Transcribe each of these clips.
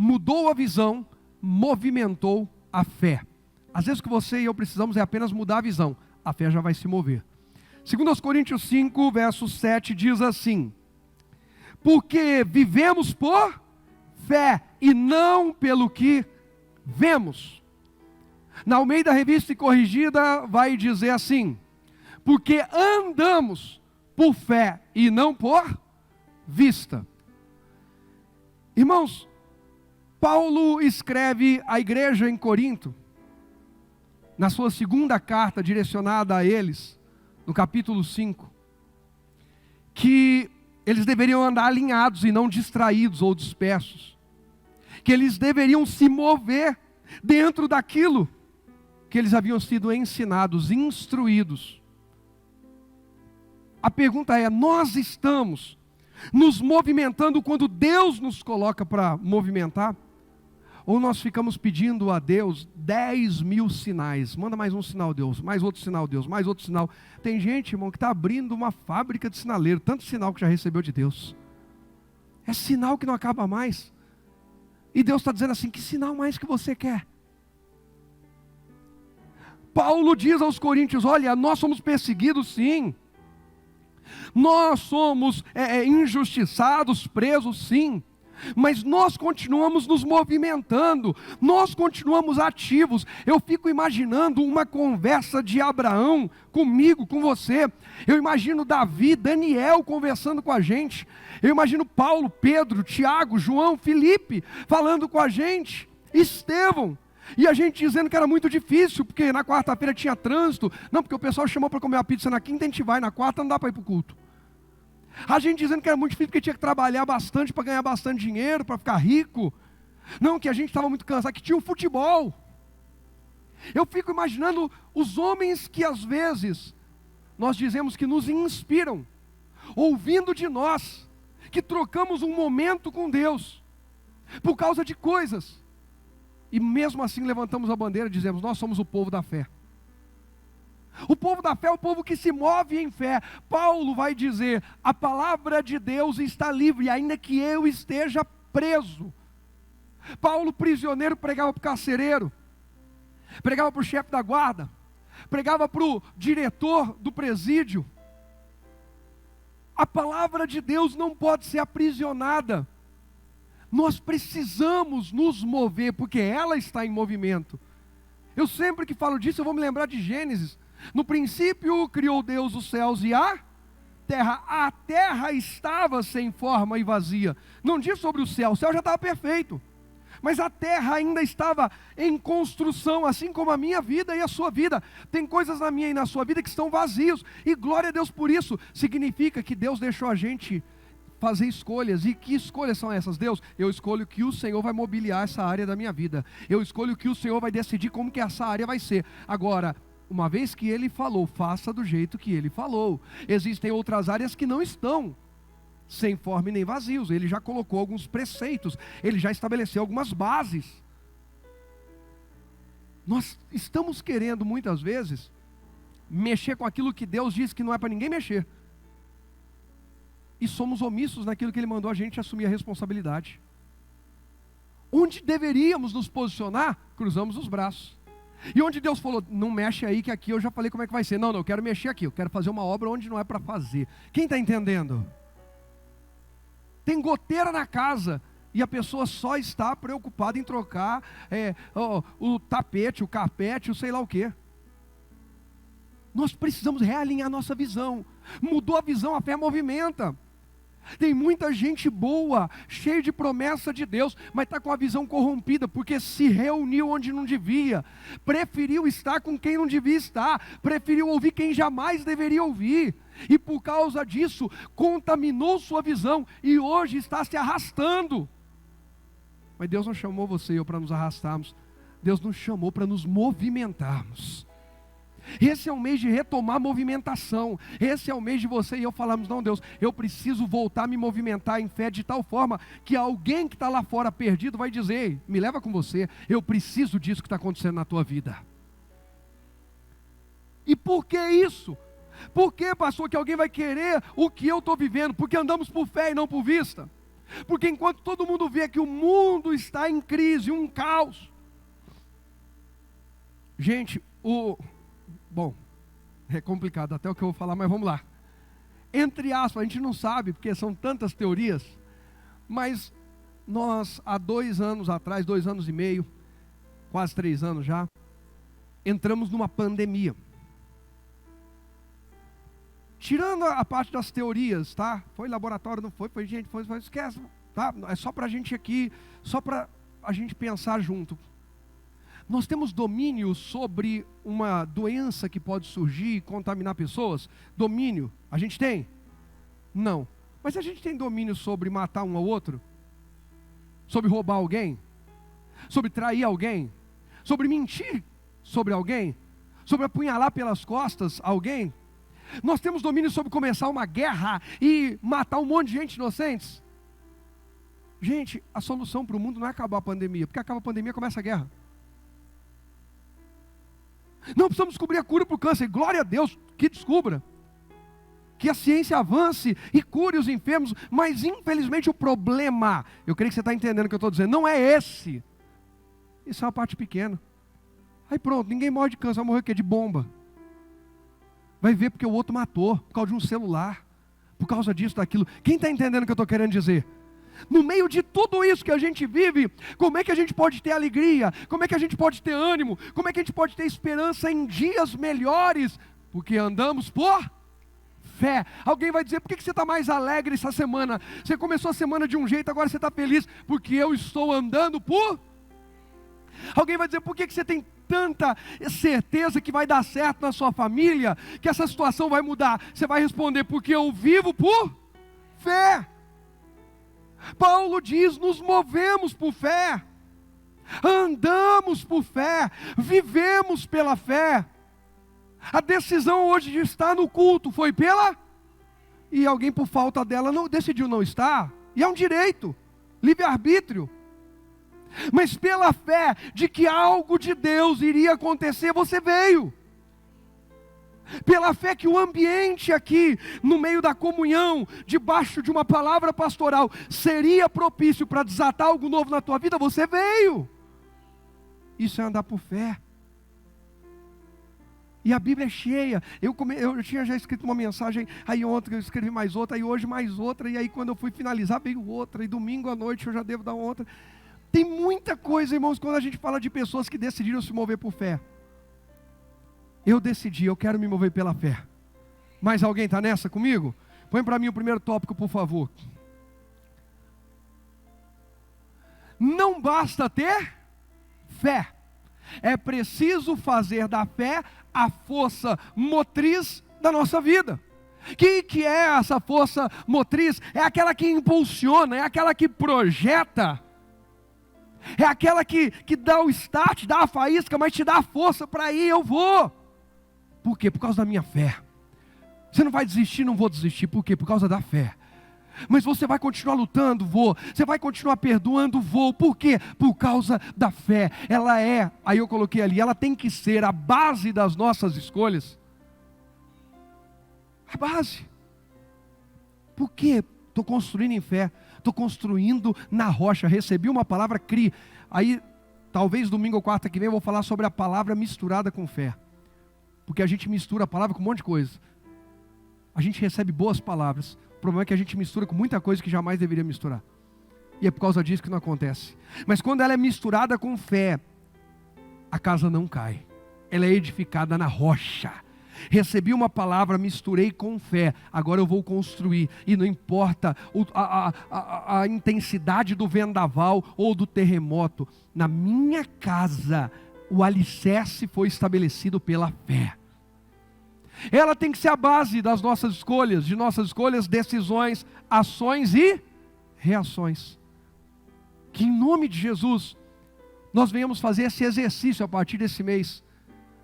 mudou a visão, movimentou a fé. Às vezes o que você e eu precisamos é apenas mudar a visão, a fé já vai se mover. 2 Coríntios 5, verso 7 diz assim: porque vivemos por fé e não pelo que vemos. Na Almeida Revista e Corrigida vai dizer assim: porque andamos por fé e não por vista. Irmãos, Paulo escreve à igreja em Corinto, na sua segunda carta direcionada a eles, no capítulo 5, que eles deveriam andar alinhados e não distraídos ou dispersos, que eles deveriam se mover dentro daquilo que eles haviam sido ensinados, instruídos. A pergunta é: nós estamos nos movimentando quando Deus nos coloca para movimentar? Ou nós ficamos pedindo a Deus 10.000 sinais? Manda mais um sinal, Deus, mais outro sinal, Deus, mais outro sinal. Tem gente, irmão, que está abrindo uma fábrica de sinaleiro, tanto sinal que já recebeu de Deus. É sinal que não acaba mais. E Deus está dizendo assim: que sinal mais que você quer? Paulo diz aos coríntios: olha, nós somos perseguidos sim, nós somos injustiçados, presos sim, mas nós continuamos nos movimentando, nós continuamos ativos. Eu fico imaginando uma conversa de Abraão comigo, com você. Eu imagino Davi, Daniel conversando com a gente. Eu imagino Paulo, Pedro, Tiago, João, Felipe falando com a gente, Estevão. E a gente dizendo que era muito difícil, porque na quarta-feira tinha trânsito. Não, porque o pessoal chamou para comer a pizza na quinta, a gente vai, na quarta não dá para ir para o culto. A gente dizendo que era muito difícil, porque tinha que trabalhar bastante para ganhar bastante dinheiro, para ficar rico. Não, que a gente estava muito cansado, que tinha o futebol. Eu fico imaginando os homens que às vezes nós dizemos que nos inspiram, ouvindo de nós, que trocamos um momento com Deus, por causa de coisas. E mesmo assim levantamos a bandeira e dizemos: nós somos o povo da fé. O povo da fé é o povo que se move em fé. Paulo vai dizer: a palavra de Deus está livre, ainda que eu esteja preso. Paulo, prisioneiro, pregava para o carcereiro, pregava para o chefe da guarda, pregava para o diretor do presídio. A palavra de Deus não pode ser aprisionada. Nós precisamos nos mover, porque ela está em movimento. Eu sempre que falo disso, eu vou me lembrar de Gênesis. No princípio criou Deus os céus e a terra. A terra estava sem forma e vazia. Não diz sobre o céu já estava perfeito. Mas a terra ainda estava em construção, assim como a minha vida e a sua vida. Tem coisas na minha e na sua vida que estão vazios. E glória a Deus por isso. Significa que Deus deixou a gente fazer escolhas. E que escolhas são essas? Deus, eu escolho que o Senhor vai mobiliar essa área da minha vida. Eu escolho que o Senhor vai decidir como que essa área vai ser. Agora, uma vez que Ele falou, faça do jeito que Ele falou. Existem outras áreas que não estão sem forma e nem vazios. Ele já colocou alguns preceitos. Ele já estabeleceu algumas bases. Nós estamos querendo muitas vezes mexer com aquilo que Deus diz que não é para ninguém mexer. E somos omissos naquilo que Ele mandou a gente assumir a responsabilidade. Onde deveríamos nos posicionar, cruzamos os braços. E onde Deus falou: não mexe aí que aqui eu já falei como é que vai ser. Não, eu quero mexer aqui, eu quero fazer uma obra onde não é para fazer. Quem está entendendo? Tem goteira na casa e a pessoa só está preocupada em trocar o tapete, o carpete, o sei lá o quê. Nós precisamos realinhar a nossa visão. Mudou a visão, a fé movimenta. Tem muita gente boa, cheia de promessa de Deus, mas está com a visão corrompida, porque se reuniu onde não devia, preferiu estar com quem não devia estar, preferiu ouvir quem jamais deveria ouvir, e por causa disso, contaminou sua visão, e hoje está se arrastando. Mas Deus não chamou você e eu para nos arrastarmos, Deus nos chamou para nos movimentarmos. Esse é o mês de retomar a movimentação. Esse é o mês de você e eu falarmos: não, Deus, eu preciso voltar a me movimentar em fé de tal forma que alguém que está lá fora perdido vai dizer: ei, me leva com você, eu preciso disso que está acontecendo na tua vida. E por que isso? Por que, pastor, que alguém vai querer o que eu estou vivendo? Porque andamos por fé e não por vista. Porque enquanto todo mundo vê que o mundo está em crise, um caos. Gente, bom, é complicado até o que eu vou falar, mas vamos lá. Entre aspas, a gente não sabe, porque são tantas teorias, mas nós, há 2 anos atrás, 2 anos e meio, quase 3 anos já, entramos numa pandemia. Tirando a parte das teorias, tá? Foi laboratório, não foi gente, foi, esquece, tá? É só para a gente aqui, só para a gente pensar junto. Nós temos domínio sobre uma doença que pode surgir e contaminar pessoas? Domínio, a gente tem? Não. Mas a gente tem domínio sobre matar um ao outro? Sobre roubar alguém? Sobre trair alguém? Sobre mentir sobre alguém? Sobre apunhalar pelas costas alguém? Nós temos domínio sobre começar uma guerra e matar um monte de gente inocentes? Gente, a solução para o mundo não é acabar a pandemia, porque acaba a pandemia, começa a guerra. Não precisamos descobrir a cura para o câncer, glória a Deus que descubra, que a ciência avance e cure os enfermos, mas infelizmente o problema, eu creio que você está entendendo o que eu estou dizendo, não é esse. Isso é uma parte pequena. Aí pronto, ninguém morre de câncer, vai morrer o quê? De bomba. Vai ver porque o outro matou, por causa de um celular, por causa disso, daquilo. Quem está entendendo o que eu estou querendo dizer? No meio de tudo isso que a gente vive, como é que a gente pode ter alegria? Como é que a gente pode ter ânimo? Como é que a gente pode ter esperança em dias melhores? Porque andamos por fé. Alguém vai dizer, por que você está mais alegre essa semana? Você começou a semana de um jeito, agora você está feliz? Porque eu estou andando por... Alguém vai dizer, por que você tem tanta certeza que vai dar certo na sua família, que essa situação vai mudar? Você vai responder, porque eu vivo por fé. Paulo diz, nos movemos por fé, andamos por fé, vivemos pela fé. A decisão hoje de estar no culto foi pela... E alguém por falta dela não decidiu não estar, e é um direito, livre-arbítrio. Mas pela fé de que algo de Deus iria acontecer, você veio. Pela fé que o ambiente aqui, no meio da comunhão, debaixo de uma palavra pastoral, seria propício para desatar algo novo na tua vida, você veio. Isso é andar por fé. E a Bíblia é cheia. Eu tinha já escrito uma mensagem, aí ontem eu escrevi mais outra, aí hoje mais outra, e aí quando eu fui finalizar veio outra, e domingo à noite eu já devo dar outra. Tem muita coisa, irmãos, quando a gente fala de pessoas que decidiram se mover por fé. Eu decidi, eu quero me mover pela fé. Mais alguém está nessa comigo? Põe para mim o primeiro tópico, por favor. Não basta ter fé. É preciso fazer da fé a força motriz da nossa vida. Que é essa força motriz? É aquela que impulsiona, é aquela que projeta. É aquela que dá o start, dá a faísca, mas te dá a força para ir, eu vou. Por quê? Por causa da minha fé. Você não vai desistir, não vou desistir. Por quê? Por causa da fé. Mas você vai continuar lutando? Vou. Você vai continuar perdoando? Vou. Por quê? Por causa da fé. Ela é, aí eu coloquei ali, ela tem que ser a base das nossas escolhas. A base. Por quê? Estou construindo em fé. Estou construindo na rocha. Recebi uma palavra, CRI. Aí, talvez domingo ou quarta que vem eu vou falar sobre a palavra misturada com fé. Porque a gente mistura a palavra com um monte de coisa. A gente recebe boas palavras. O problema é que a gente mistura com muita coisa que jamais deveria misturar. E é por causa disso que não acontece. Mas quando ela é misturada com fé, a casa não cai. Ela é edificada na rocha. Recebi uma palavra, misturei com fé, agora eu vou construir, e não importa a intensidade do vendaval ou do terremoto, na minha casa, o alicerce foi estabelecido pela fé. Ela tem que ser a base das nossas escolhas, de nossas escolhas, decisões, ações e reações. Que em nome de Jesus, nós venhamos fazer esse exercício a partir desse mês.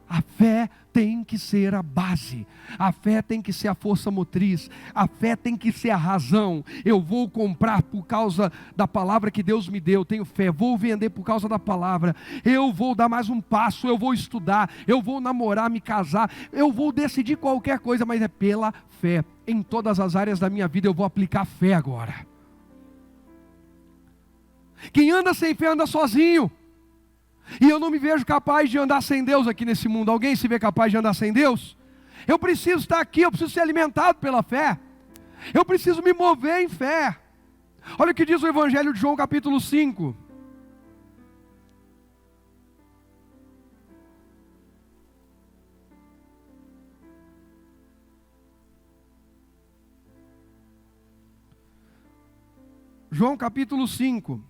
A fé tem que ser a base, a fé tem que ser a força motriz, a fé tem que ser a razão. Eu vou comprar por causa da palavra que Deus me deu, tenho fé, vou vender por causa da palavra, eu vou dar mais um passo, eu vou estudar, eu vou namorar, me casar, eu vou decidir qualquer coisa, mas é pela fé. Em todas as áreas da minha vida eu vou aplicar fé agora. Quem anda sem fé anda sozinho. E eu não me vejo capaz de andar sem Deus aqui nesse mundo. Alguém se vê capaz de andar sem Deus? Eu preciso estar aqui, eu preciso ser alimentado pela fé. Eu preciso me mover em fé. Olha o que diz o Evangelho de João capítulo 5. João capítulo 5.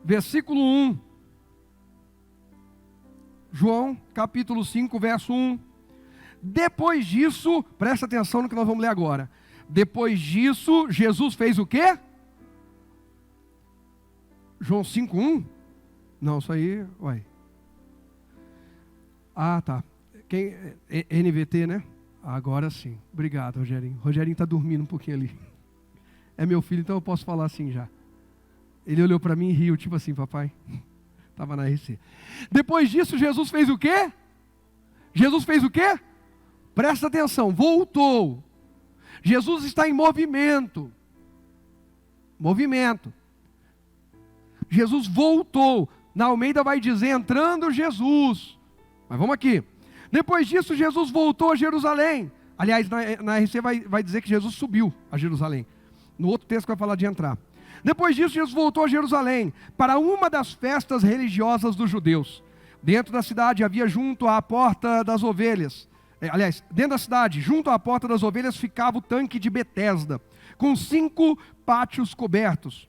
Versículo 1. João capítulo 5, verso 1. Depois disso, presta atenção no que nós vamos ler agora. Depois disso, Jesus fez o quê? João 5, 1? Não, isso aí, uai. Ah, tá. Quem, NVT, né? Agora sim. Obrigado, Rogerinho. Rogerinho está dormindo um pouquinho ali. É meu filho, então eu posso falar assim já. Ele olhou para mim e riu, tipo assim, papai. Estava na RC. Depois disso, Jesus fez o quê? Jesus fez o quê? Presta atenção, voltou. Jesus está em movimento. Movimento. Jesus voltou. Na Almeida vai dizer, entrando Jesus. Mas vamos aqui. Depois disso, Jesus voltou a Jerusalém. Aliás, na RC vai dizer que Jesus subiu a Jerusalém. No outro texto vai falar de entrar. Depois disso, Jesus voltou a Jerusalém para uma das festas religiosas dos judeus. Dentro da cidade havia junto à porta das ovelhas. Dentro da cidade, junto à porta das ovelhas, ficava o tanque de Betesda, com 5 pátios cobertos.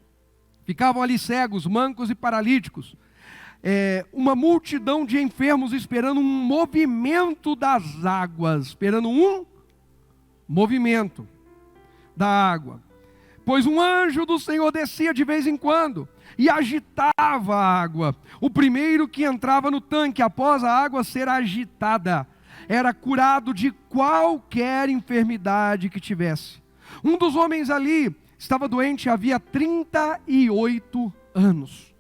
Ficavam ali cegos, mancos e paralíticos. Uma multidão de enfermos esperando um movimento das águas, esperando um movimento da água. Pois um anjo do Senhor descia de vez em quando e agitava a água. O primeiro que entrava no tanque após a água ser agitada era curado de qualquer enfermidade que tivesse. Um dos homens ali estava doente havia 38 anos.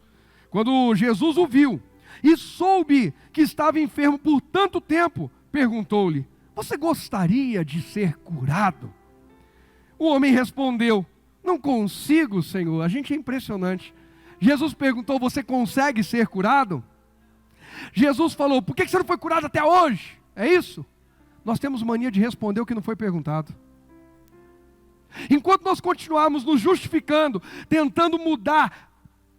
Quando Jesus o viu e soube que estava enfermo por tanto tempo, perguntou-lhe: você gostaria de ser curado? O homem respondeu: não consigo, Senhor. A gente é impressionante. Jesus perguntou: você consegue ser curado? Jesus falou: por que você não foi curado até hoje? É isso? Nós temos mania de responder o que não foi perguntado. Enquanto nós continuarmos nos justificando, tentando mudar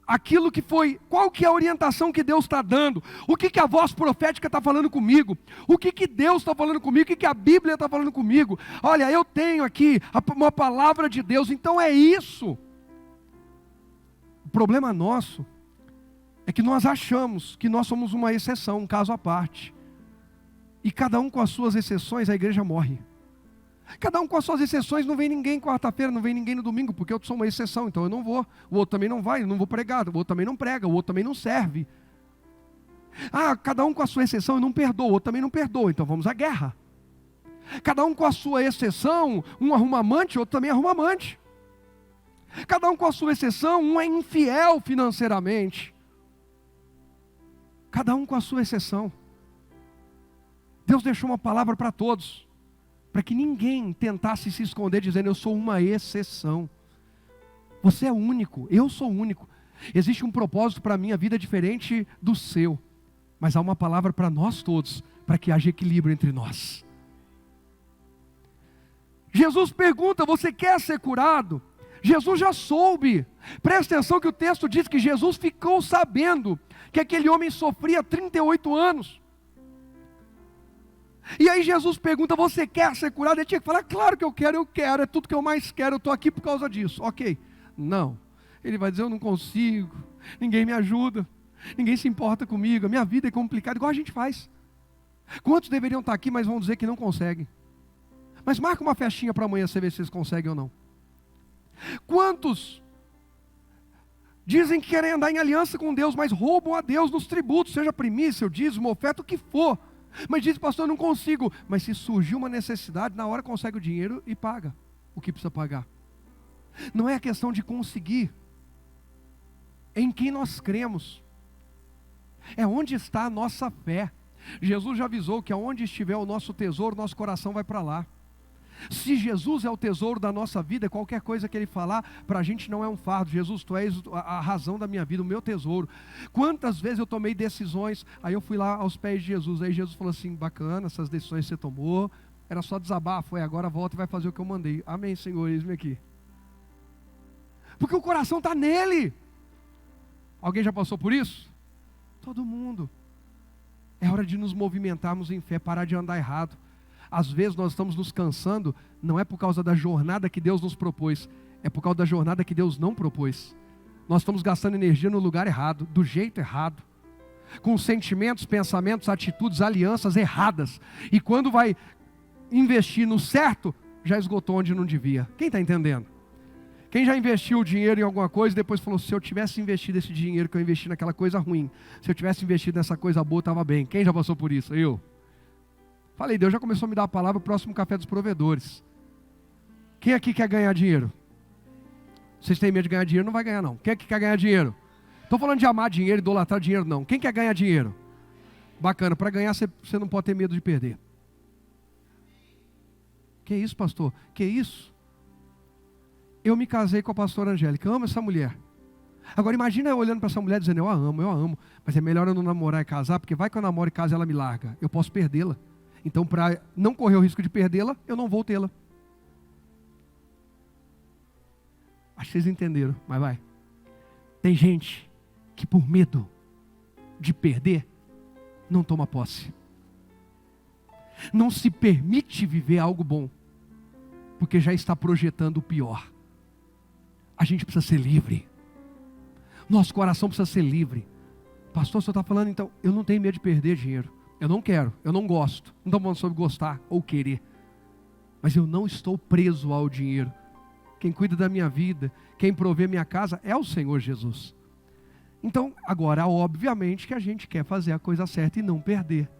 aquilo que foi, qual que é a orientação que Deus está dando, o que a voz profética está falando comigo, o que Deus está falando comigo, o que a Bíblia está falando comigo. Olha, eu tenho aqui uma palavra de Deus, então é isso. O problema nosso é que nós achamos que nós somos uma exceção, um caso à parte, e cada um com as suas exceções, a igreja morre. Cada um com as suas exceções, não vem ninguém quarta-feira, não vem ninguém no domingo, porque eu sou uma exceção, então eu não vou. O outro também não vai, eu não vou pregar, o outro também não prega, o outro também não serve. Ah, cada um com a sua exceção, eu não perdoo, o outro também não perdoa, então vamos à guerra. Cada um com a sua exceção, um arruma amante, o outro também arruma amante. Cada um com a sua exceção, um é infiel financeiramente. Cada um com a sua exceção. Deus deixou uma palavra para todos, para que ninguém tentasse se esconder dizendo: eu sou uma exceção. Você é único, eu sou único. Existe um propósito para a minha vida diferente do seu, mas há uma palavra para nós todos, para que haja equilíbrio entre nós. Jesus pergunta: você quer ser curado? Jesus já soube. Presta atenção que o texto diz que Jesus ficou sabendo que aquele homem sofria 38 anos. E aí Jesus pergunta: você quer ser curado? Ele tinha que falar: claro que eu quero, é tudo que eu mais quero, eu estou aqui por causa disso. Ok, não. Ele vai dizer: eu não consigo, ninguém me ajuda, ninguém se importa comigo, a minha vida é complicada, igual a gente faz. Quantos deveriam estar aqui, mas vão dizer que não conseguem? Mas marca uma festinha para amanhã, você ver se vocês conseguem ou não. Quantos dizem que querem andar em aliança com Deus, mas roubam a Deus nos tributos, seja primícia, dízimo, oferta, o que for. Mas diz: pastor, eu não consigo. Mas se surgiu uma necessidade, na hora consegue o dinheiro e paga o que precisa pagar. Não é a questão de conseguir, é em quem nós cremos. É onde está a nossa fé. Jesus já avisou que aonde estiver o nosso tesouro, nosso coração vai para lá. Se Jesus é o tesouro da nossa vida, qualquer coisa que Ele falar, para a gente não é um fardo. Jesus, Tu és a razão da minha vida, o meu tesouro. Quantas vezes eu tomei decisões, aí eu fui lá aos pés de Jesus, aí Jesus falou assim, bacana, essas decisões que você tomou, era só desabafo, agora volta e vai fazer o que eu mandei. Amém, Senhor, eis-me aqui. Porque o coração está nele. Alguém já passou por isso? Todo mundo. É hora de nos movimentarmos em fé, parar de andar errado. Às vezes nós estamos nos cansando, não é por causa da jornada que Deus nos propôs, é por causa da jornada que Deus não propôs. Nós estamos gastando energia no lugar errado, do jeito errado, com sentimentos, pensamentos, atitudes, alianças erradas. E quando vai investir no certo, já esgotou onde não devia. Quem está entendendo? Quem já investiu o dinheiro em alguma coisa e depois falou, se eu tivesse investido esse dinheiro que eu investi naquela coisa ruim, se eu tivesse investido nessa coisa boa, estava bem. Quem já passou por isso? Eu. Falei, Deus já começou a me dar a palavra, o próximo café dos provedores. Quem aqui quer ganhar dinheiro? Vocês têm medo de ganhar dinheiro? Não vai ganhar não. Quem aqui quer ganhar dinheiro? Estou falando de amar dinheiro, idolatrar dinheiro, não. Quem quer ganhar dinheiro? Bacana, para ganhar você não pode ter medo de perder. Que isso, pastor? Que isso? Eu me casei com a pastora Angélica, eu amo essa mulher. Agora imagina eu olhando para essa mulher dizendo, eu a amo. Mas é melhor eu não namorar e casar, porque vai que eu namoro e caso ela me larga. Eu posso perdê-la. Então, para não correr o risco de perdê-la, eu não vou tê-la. Acho que vocês entenderam, mas vai. Tem gente que por medo de perder, não toma posse. Não se permite viver algo bom, porque já está projetando o pior. A gente precisa ser livre. Nosso coração precisa ser livre. Pastor, o senhor está falando, então, eu não tenho medo de perder dinheiro. Eu não quero, eu não gosto. Não estamos falando sobre gostar ou querer. Mas eu não estou preso ao dinheiro. Quem cuida da minha vida, quem provê minha casa é o Senhor Jesus. Então, agora, obviamente que a gente quer fazer a coisa certa e não perder.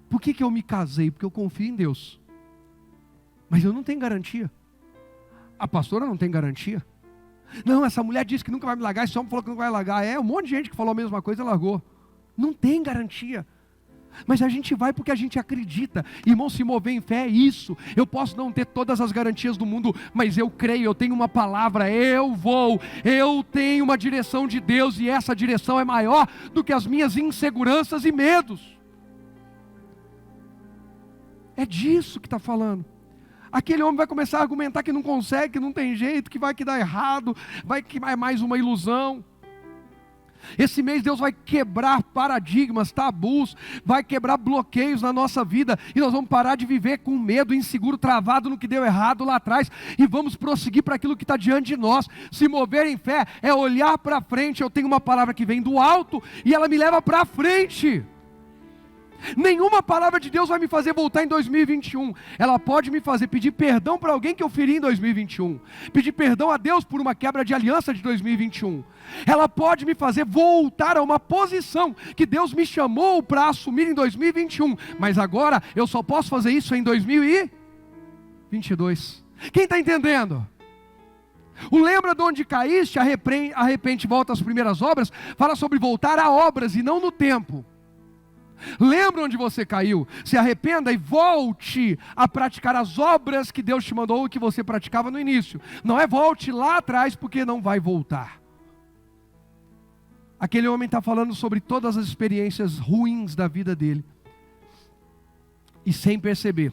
Por que eu me casei? Porque eu confio em Deus. Mas eu não tenho garantia. A pastora não tem garantia. Não, essa mulher disse que nunca vai me largar, esse homem falou que não vai largar. Um monte de gente que falou a mesma coisa e largou. Não tem garantia. Mas a gente vai porque a gente acredita. Irmão, se mover em fé é isso. Eu posso não ter todas as garantias do mundo, mas eu creio, eu tenho uma palavra, eu vou. Eu tenho uma direção de Deus e essa direção é maior do que as minhas inseguranças e medos. É disso que está falando. Aquele homem vai começar a argumentar que não consegue, que não tem jeito, que vai que dá errado, vai que é mais uma ilusão. Esse mês Deus vai quebrar paradigmas, tabus, vai quebrar bloqueios na nossa vida e nós vamos parar de viver com medo, inseguro, travado no que deu errado lá atrás e vamos prosseguir para aquilo que está diante de nós. Se mover em fé é olhar para frente. Eu tenho uma palavra que vem do alto e ela me leva para frente. Nenhuma palavra de Deus vai me fazer voltar em 2021. Ela pode me fazer pedir perdão para alguém que eu feri em 2021. Pedir perdão a Deus por uma quebra de aliança de 2021. Ela pode me fazer voltar a uma posição que Deus me chamou para assumir em 2021. Mas agora eu só posso fazer isso em 2022. Quem está entendendo? O lembra de onde caíste, arrepende, volta às primeiras obras. Fala sobre voltar a obras e não no tempo. Lembra onde você caiu, se arrependa e volte a praticar as obras que Deus te mandou e que você praticava no início. Não é volte lá atrás, porque não vai voltar. Aquele homem está falando sobre todas as experiências ruins da vida dele. E sem perceber,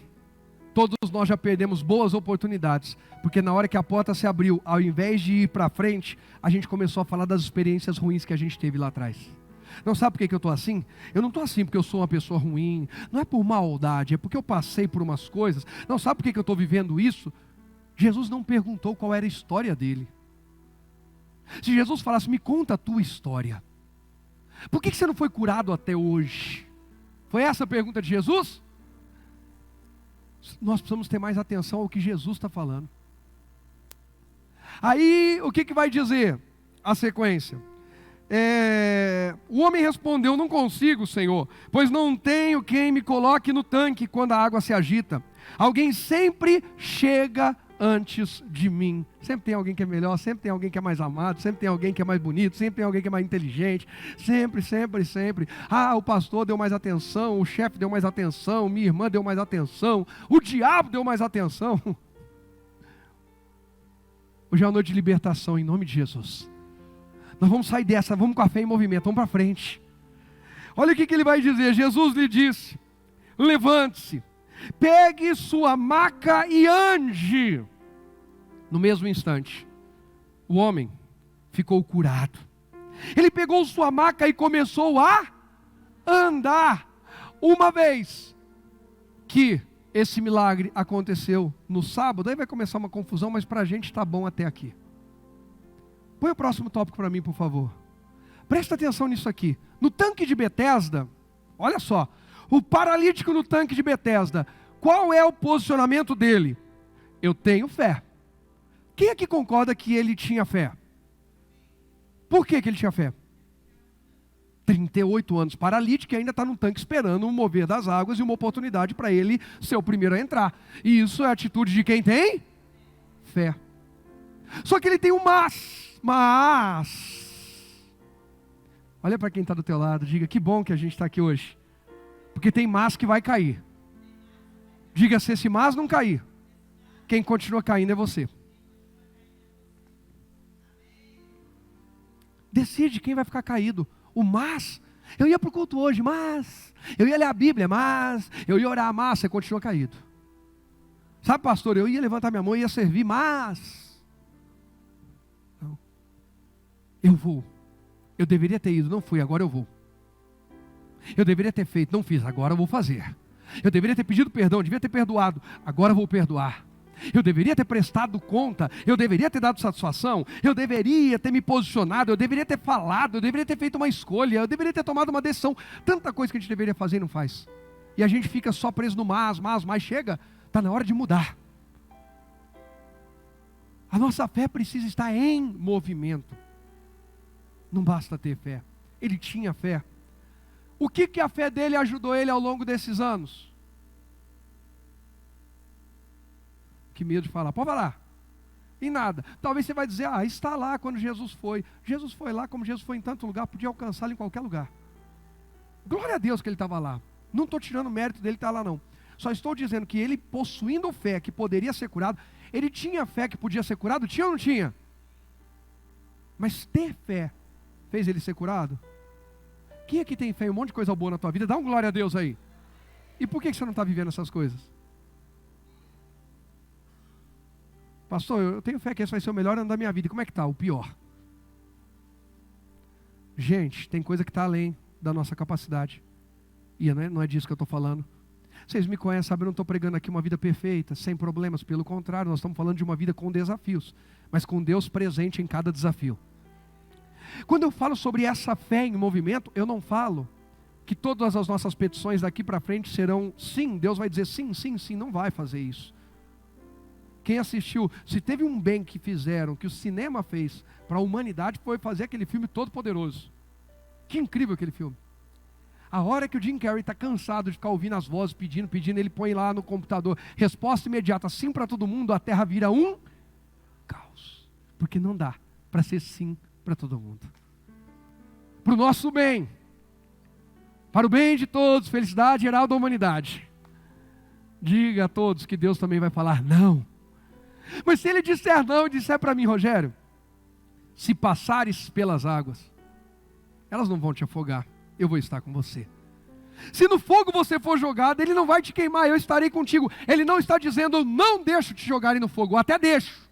todos nós já perdemos boas oportunidades, porque na hora que a porta se abriu, ao invés de ir para frente, a gente começou a falar das experiências ruins que a gente teve lá atrás. Não, sabe por que eu estou assim? Eu não estou assim porque eu sou uma pessoa ruim, não é por maldade, é porque eu passei por umas coisas. Não, sabe por que eu estou vivendo isso? Jesus não perguntou qual era a história dele. Se Jesus falasse, me conta a tua história, por que você não foi curado até hoje? Foi essa a pergunta de Jesus? Nós precisamos ter mais atenção ao que Jesus está falando. Aí, o que vai dizer a sequência? O homem respondeu, não consigo, Senhor, pois não tenho quem me coloque no tanque quando a água se agita. Alguém sempre chega antes de mim. Sempre tem alguém que é melhor, sempre tem alguém que é mais amado, sempre tem alguém que é mais bonito, sempre tem alguém que é mais inteligente, sempre, sempre, sempre. O pastor deu mais atenção, o chefe deu mais atenção, minha irmã deu mais atenção, o diabo deu mais atenção. Hoje é uma noite de libertação, em nome de Jesus. Nós vamos sair dessa, vamos com a fé em movimento, vamos para frente. Olha o que ele vai dizer. Jesus lhe disse: levante-se, pegue sua maca e ande. No mesmo instante, o homem ficou curado. Ele pegou sua maca e começou a andar. Uma vez que esse milagre aconteceu no sábado, aí vai começar uma confusão, mas para a gente está bom até aqui. Põe o próximo tópico para mim, por favor. Presta atenção nisso aqui. No tanque de Betesda, olha só, o paralítico no tanque de Betesda, qual é o posicionamento dele? Eu tenho fé. Quem é que concorda que ele tinha fé? Por que ele tinha fé? 38 anos, paralítico, e ainda está no tanque esperando um mover das águas e uma oportunidade para ele ser o primeiro a entrar. E isso é a atitude de quem tem fé. Só que ele tem um mas. Olha para quem está do teu lado, diga: que bom que a gente está aqui hoje, porque tem mas que vai cair. Diga: se esse mas não cair, quem continua caindo é você. Decide quem vai ficar caído. O mas, eu ia para o culto hoje, mas eu ia ler a Bíblia, mas eu ia orar, mas você continua caído. Sabe, pastor, eu ia levantar minha mão e ia servir, mas não. Eu vou. Eu deveria ter ido, não fui, agora eu vou. Eu deveria ter feito, não fiz, agora eu vou fazer. Eu deveria ter pedido perdão, devia ter perdoado, agora eu vou perdoar. Eu deveria ter prestado conta, eu deveria ter dado satisfação, eu deveria ter me posicionado, eu deveria ter falado, eu deveria ter feito uma escolha, eu deveria ter tomado uma decisão. Tanta coisa que a gente deveria fazer e não faz. E a gente fica só preso no mas chega, está na hora de mudar. A nossa fé precisa estar em movimento. Não basta ter fé. Ele tinha fé. O que a fé dele ajudou ele ao longo desses anos? Que medo de falar. Pode falar. Em nada. Talvez você vai dizer: está lá quando Jesus foi. Jesus foi lá como Jesus foi em tanto lugar, podia alcançá-lo em qualquer lugar. Glória a Deus que ele estava lá. Não estou tirando o mérito dele estar lá não. Só estou dizendo que ele, possuindo fé que poderia ser curado, ele tinha fé que podia ser curado? Tinha ou não tinha? Mas ter fé fez ele ser curado? Quem aqui tem fé em um monte de coisa boa na tua vida? Dá um glória a Deus aí. E por que você não está vivendo essas coisas? Pastor, eu tenho fé que esse vai ser o melhor ano da minha vida. E como é que está? O pior. Gente, tem coisa que está além da nossa capacidade. E não é disso que eu estou falando. Vocês me conhecem, sabem, eu não estou pregando aqui uma vida perfeita, sem problemas. Pelo contrário, nós estamos falando de uma vida com desafios, mas com Deus presente em cada desafio. Quando eu falo sobre essa fé em movimento, eu não falo que todas as nossas petições daqui para frente serão sim. Deus vai dizer sim, sim, sim. Não vai fazer isso. Quem assistiu, se teve um bem que fizeram, que o cinema fez para a humanidade, foi fazer aquele filme Todo Poderoso. Que incrível aquele filme. A hora que o Jim Carrey está cansado de ficar ouvindo as vozes, pedindo, ele põe lá no computador, resposta imediata, sim para todo mundo, a terra vira um caos. Porque não dá para ser sim para todo mundo. Para o nosso bem, para o bem de todos, felicidade geral da humanidade. Diga a todos que Deus também vai falar não. Mas se ele disser não e disser para mim: Rogério, se passares pelas águas, elas não vão te afogar, eu vou estar com você. Se no fogo você for jogado, ele não vai te queimar, eu estarei contigo. Ele não está dizendo: eu não deixo te jogarem no fogo, eu até deixo,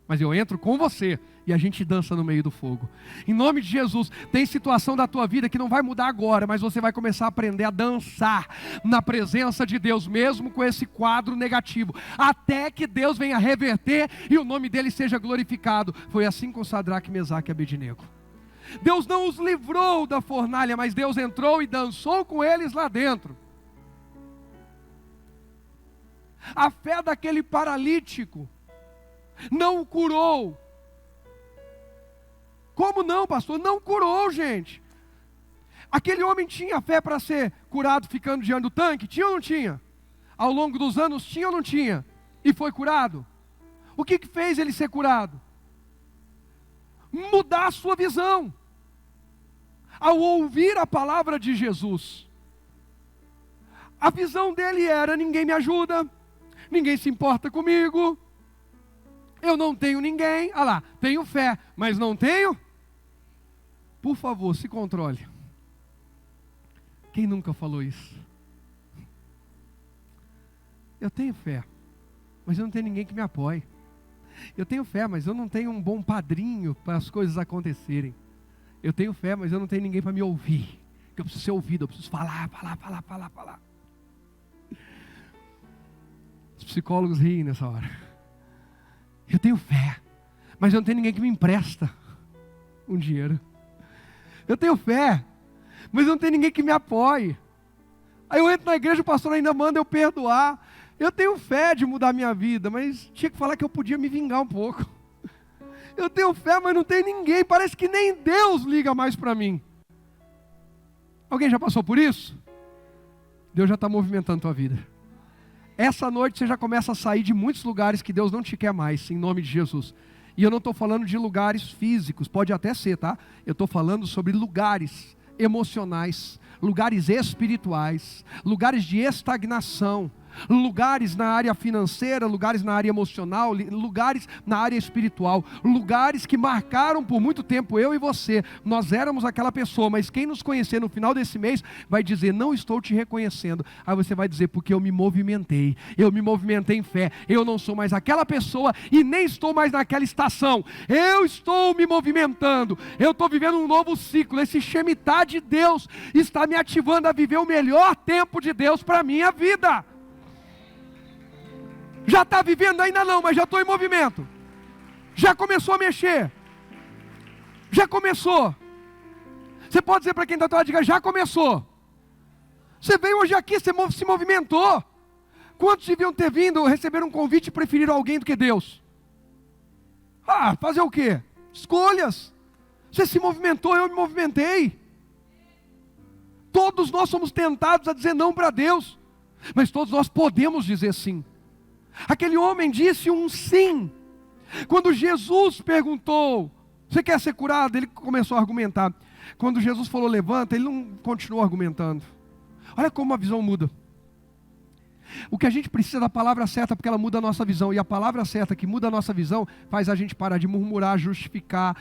mas eu entro com você e a gente dança no meio do fogo. Em nome de Jesus, tem situação da tua vida que não vai mudar agora, mas você vai começar a aprender a dançar na presença de Deus, mesmo com esse quadro negativo, até que Deus venha reverter e o nome dele seja glorificado. Foi assim com Sadraque, Mesaque e Abednego. Deus não os livrou da fornalha, mas Deus entrou e dançou com eles lá dentro. A fé daquele paralítico não o curou. Como não, pastor? Não curou, gente. Aquele homem tinha fé para ser curado ficando diante do tanque? Tinha ou não tinha? Ao longo dos anos, tinha ou não tinha? E foi curado? O que fez ele ser curado? Mudar a sua visão. Ao ouvir a palavra de Jesus, a visão dele era: ninguém me ajuda, ninguém se importa comigo, eu não tenho ninguém. Ah lá, tenho fé, mas não tenho. Por favor, se controle. Quem nunca falou isso? Eu tenho fé, mas eu não tenho ninguém que me apoie. Eu tenho fé, mas eu não tenho um bom padrinho para as coisas acontecerem. Eu tenho fé, mas eu não tenho ninguém para me ouvir. Eu preciso ser ouvido, eu preciso falar. Os psicólogos riem nessa hora. Eu tenho fé, mas eu não tenho ninguém que me empresta um dinheiro. Eu tenho fé, mas eu não tenho ninguém que me apoie. Aí eu entro na igreja, o pastor ainda manda eu perdoar. Eu tenho fé de mudar a minha vida, mas tinha que falar que eu podia me vingar um pouco. Eu tenho fé, mas não tem ninguém. Parece que nem Deus liga mais para mim. Alguém já passou por isso? Deus já está movimentando a tua vida. Essa noite você já começa a sair de muitos lugares que Deus não te quer mais, em nome de Jesus. E eu não estou falando de lugares físicos, pode até ser, tá? Eu estou falando sobre lugares emocionais, lugares espirituais, lugares de estagnação, lugares na área financeira, lugares na área emocional, lugares na área espiritual, lugares que marcaram por muito tempo eu e você. Nós éramos aquela pessoa, mas quem nos conhecer no final desse mês vai dizer: não estou te reconhecendo. Aí você vai dizer: porque eu me movimentei em fé, eu não sou mais aquela pessoa e nem estou mais naquela estação, eu estou me movimentando, eu estou vivendo um novo ciclo. Esse Shemitah de Deus está me ativando a viver o melhor tempo de Deus para a minha vida. Já está vivendo? Ainda não, mas já estou em movimento. Já começou a mexer. Já começou. Você pode dizer para quem está atrás, diga: já começou. Você veio hoje aqui, você se movimentou. Quantos deviam ter vindo, receber um convite e preferir alguém do que Deus? Fazer o quê? Escolhas. Você se movimentou, eu me movimentei. Todos nós somos tentados a dizer não para Deus, mas todos nós podemos dizer sim. Aquele homem disse um sim. Quando Jesus perguntou: você quer ser curado? Ele começou a argumentar. Quando Jesus falou: levanta, ele não continuou argumentando. Olha como a visão muda. O que a gente precisa é da palavra certa, porque ela muda a nossa visão. E a palavra certa que muda a nossa visão faz a gente parar de murmurar, justificar,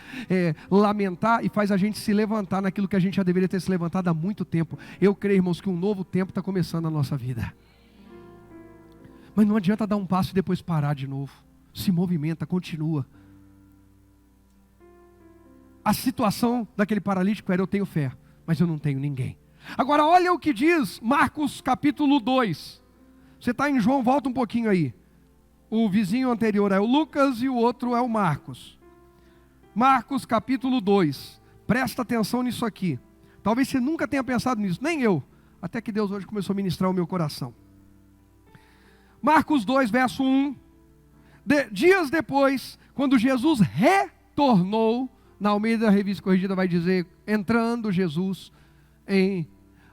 lamentar, e faz a gente se levantar naquilo que a gente já deveria ter se levantado há muito tempo. Eu creio, irmãos, que um novo tempo está começando na nossa vida. Mas não adianta dar um passo e depois parar de novo. Se movimenta, continua. A situação daquele paralítico era: eu tenho fé, mas eu não tenho ninguém. Agora olha o que diz Marcos capítulo 2. Você está em João, volta um pouquinho aí. O vizinho anterior é o Lucas e o outro é o Marcos. Marcos capítulo 2. Presta atenção nisso aqui. Talvez você nunca tenha pensado nisso, nem eu. Até que Deus hoje começou a ministrar o meu coração. Marcos 2, verso 1. Dias depois, quando Jesus retornou, na Almeida Revista Corrigida vai dizer: entrando Jesus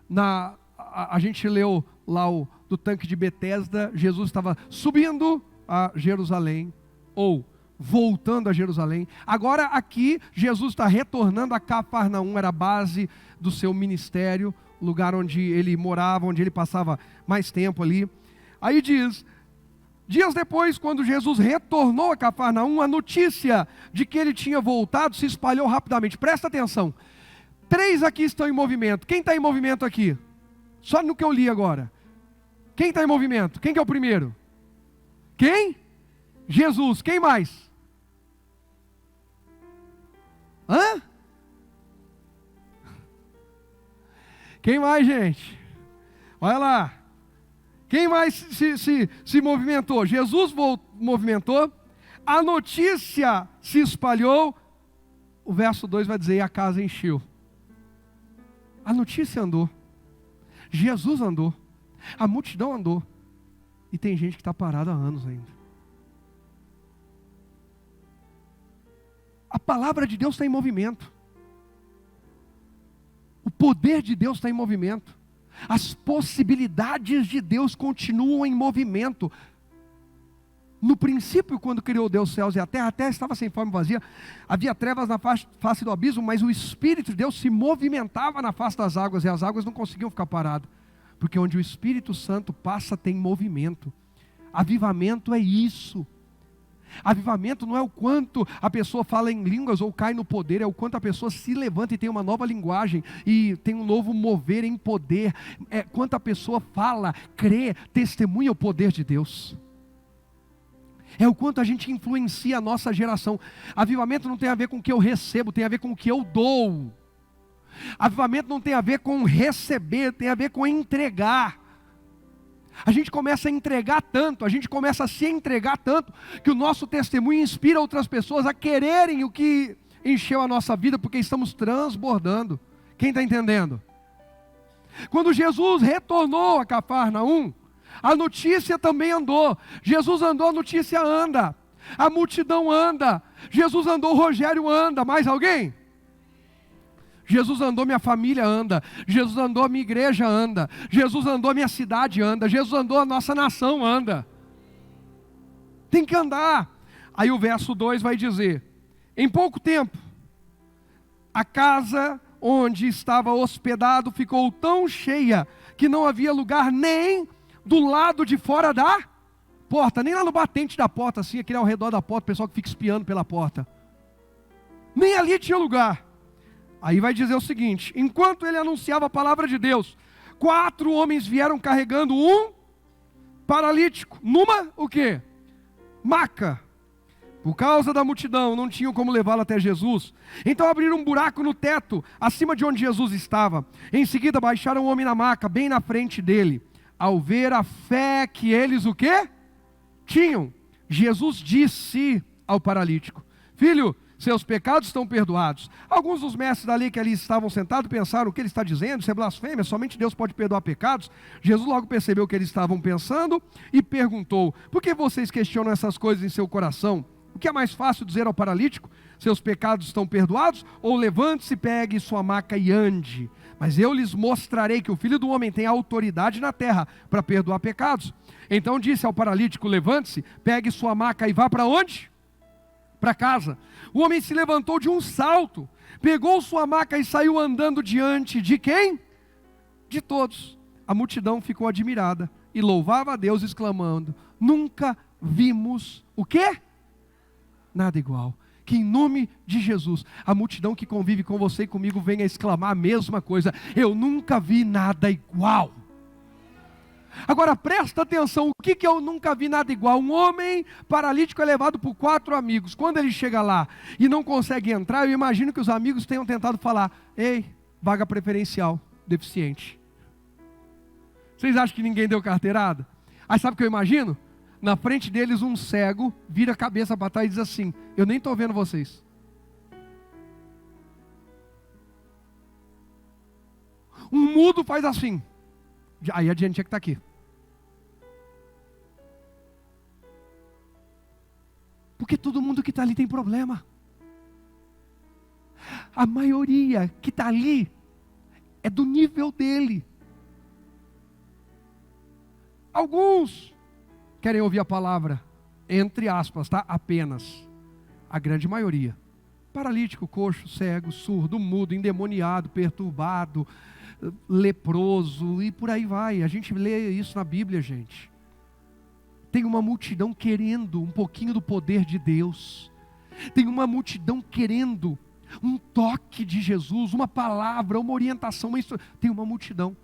a gente leu lá do tanque de Betesda. Jesus estava subindo a Jerusalém, ou voltando a Jerusalém. Agora aqui, Jesus está retornando a Cafarnaum, era a base do seu ministério, lugar onde ele morava, onde ele passava mais tempo ali. Aí diz: dias depois, quando Jesus retornou a Cafarnaum, a notícia de que ele tinha voltado se espalhou rapidamente. Presta atenção. 3 aqui estão em movimento. Quem está em movimento aqui? Só no que eu li agora. Quem está em movimento? Quem que é o primeiro? Quem? Jesus. Quem mais? Quem mais, gente? Olha lá. Quem mais se movimentou? Jesus movimentou. A notícia se espalhou. O verso 2 vai dizer: e a casa encheu. A notícia andou. Jesus andou. A multidão andou. E tem gente que está parada há anos ainda. A palavra de Deus está em movimento. O poder de Deus está em movimento. As possibilidades de Deus continuam em movimento. No princípio, quando criou Deus os céus e a terra estava sem forma e vazia, havia trevas na face do abismo, mas o Espírito de Deus se movimentava na face das águas, e as águas não conseguiam ficar paradas, porque onde o Espírito Santo passa tem movimento. Avivamento é isso. Avivamento não é o quanto a pessoa fala em línguas ou cai no poder, é o quanto a pessoa se levanta e tem uma nova linguagem, e tem um novo mover em poder, é quanto a pessoa fala, crê, testemunha o poder de Deus. É o quanto a gente influencia a nossa geração. Avivamento não tem a ver com o que eu recebo, tem a ver com o que eu dou. Avivamento não tem a ver com receber, tem a ver com entregar. A gente começa a entregar tanto, a gente começa a se entregar tanto, que o nosso testemunho inspira outras pessoas a quererem o que encheu a nossa vida, porque estamos transbordando. Quem está entendendo? Quando Jesus retornou a Cafarnaum, a notícia também andou. Jesus andou, a notícia anda. A multidão anda. Jesus andou, o Rogério anda. Mais alguém? Jesus andou, minha família anda. Jesus andou, a minha igreja anda. Jesus andou, a minha cidade anda. Jesus andou, a nossa nação anda. Tem que andar. Aí o verso 2 vai dizer: em pouco tempo, a casa onde estava hospedado ficou tão cheia, que não havia lugar nem do lado de fora da porta, nem lá no batente da porta, assim, aquele ao redor da porta, o pessoal que fica espiando pela porta. Nem ali tinha lugar. Aí vai dizer o seguinte: enquanto ele anunciava a palavra de Deus, 4 homens vieram carregando um paralítico, numa, o quê? Maca. Por causa da multidão, não tinham como levá-lo até Jesus. Então abriram um buraco no teto, acima de onde Jesus estava. Em seguida baixaram o homem na maca, bem na frente dele. Ao ver a fé que eles, o quê? Tinham, Jesus disse ao paralítico: filho, seus pecados estão perdoados. Alguns dos mestres da lei que ali estavam sentados pensaram: o que ele está dizendo? Isso é blasfêmia, somente Deus pode perdoar pecados. Jesus logo percebeu o que eles estavam pensando e perguntou: por que vocês questionam essas coisas em seu coração? O que é mais fácil dizer ao paralítico: seus pecados estão perdoados? Ou levante-se, pegue sua maca e ande? Mas eu lhes mostrarei que o Filho do Homem tem autoridade na terra para perdoar pecados. Então disse ao paralítico: levante-se, pegue sua maca e vá para onde? Para casa. O homem se levantou de um salto, pegou sua maca e saiu andando diante de quem? De todos. A multidão ficou admirada e louvava a Deus, exclamando: nunca vimos o quê? Nada igual. Que em nome de Jesus, a multidão que convive com você e comigo venha exclamar a mesma coisa: eu nunca vi nada igual. Agora presta atenção, o que eu nunca vi nada igual? Um homem paralítico é levado por 4 amigos. Quando ele chega lá e não consegue entrar, eu imagino que os amigos tenham tentado falar: ei, vaga preferencial, deficiente. Vocês acham que ninguém deu carteirada? Aí sabe o que eu imagino? Na frente deles um cego vira a cabeça para trás e diz assim: eu nem estou vendo vocês. Um mudo faz assim. Aí a gente tinha que estar aqui. Porque todo mundo que está ali tem problema. A maioria que está ali é do nível dele. Alguns querem ouvir a palavra, entre aspas, tá? Apenas. A grande maioria. Paralítico, coxo, cego, surdo, mudo, endemoniado, perturbado, leproso e por aí vai. A gente lê isso na Bíblia, gente. Tem uma multidão querendo um pouquinho do poder de Deus. Tem uma multidão querendo um toque de Jesus, uma palavra, uma orientação. Tem uma multidão.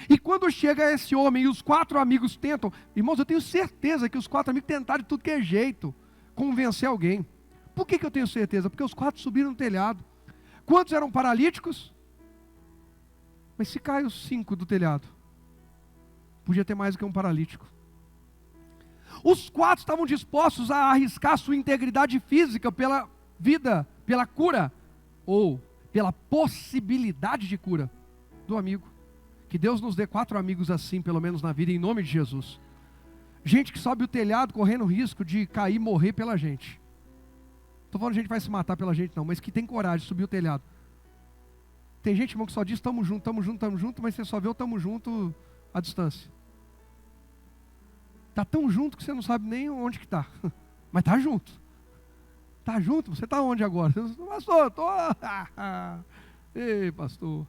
E quando chega esse homem e os 4 amigos tentam, irmãos, eu tenho certeza que os 4 amigos tentaram de tudo que é jeito convencer alguém. Por que eu tenho certeza? Porque os 4 subiram no telhado. Quantos eram paralíticos? Mas se cai os 5 do telhado, podia ter mais do que um paralítico. Os 4 estavam dispostos a arriscar sua integridade física pela vida, pela cura, ou pela possibilidade de cura do amigo. Que Deus nos dê 4 amigos assim, pelo menos na vida, em nome de Jesus. Gente que sobe o telhado correndo risco de cair e morrer pela gente. Estou falando de gente que vai se matar pela gente não, mas que tem coragem de subir o telhado. Tem gente, irmão, que só diz estamos juntos, mas você só vê o estamos junto à distância. Está tão junto que você não sabe nem onde que está. Mas está junto. Está junto? Você está onde agora? Pastor, eu estou... Ei, pastor.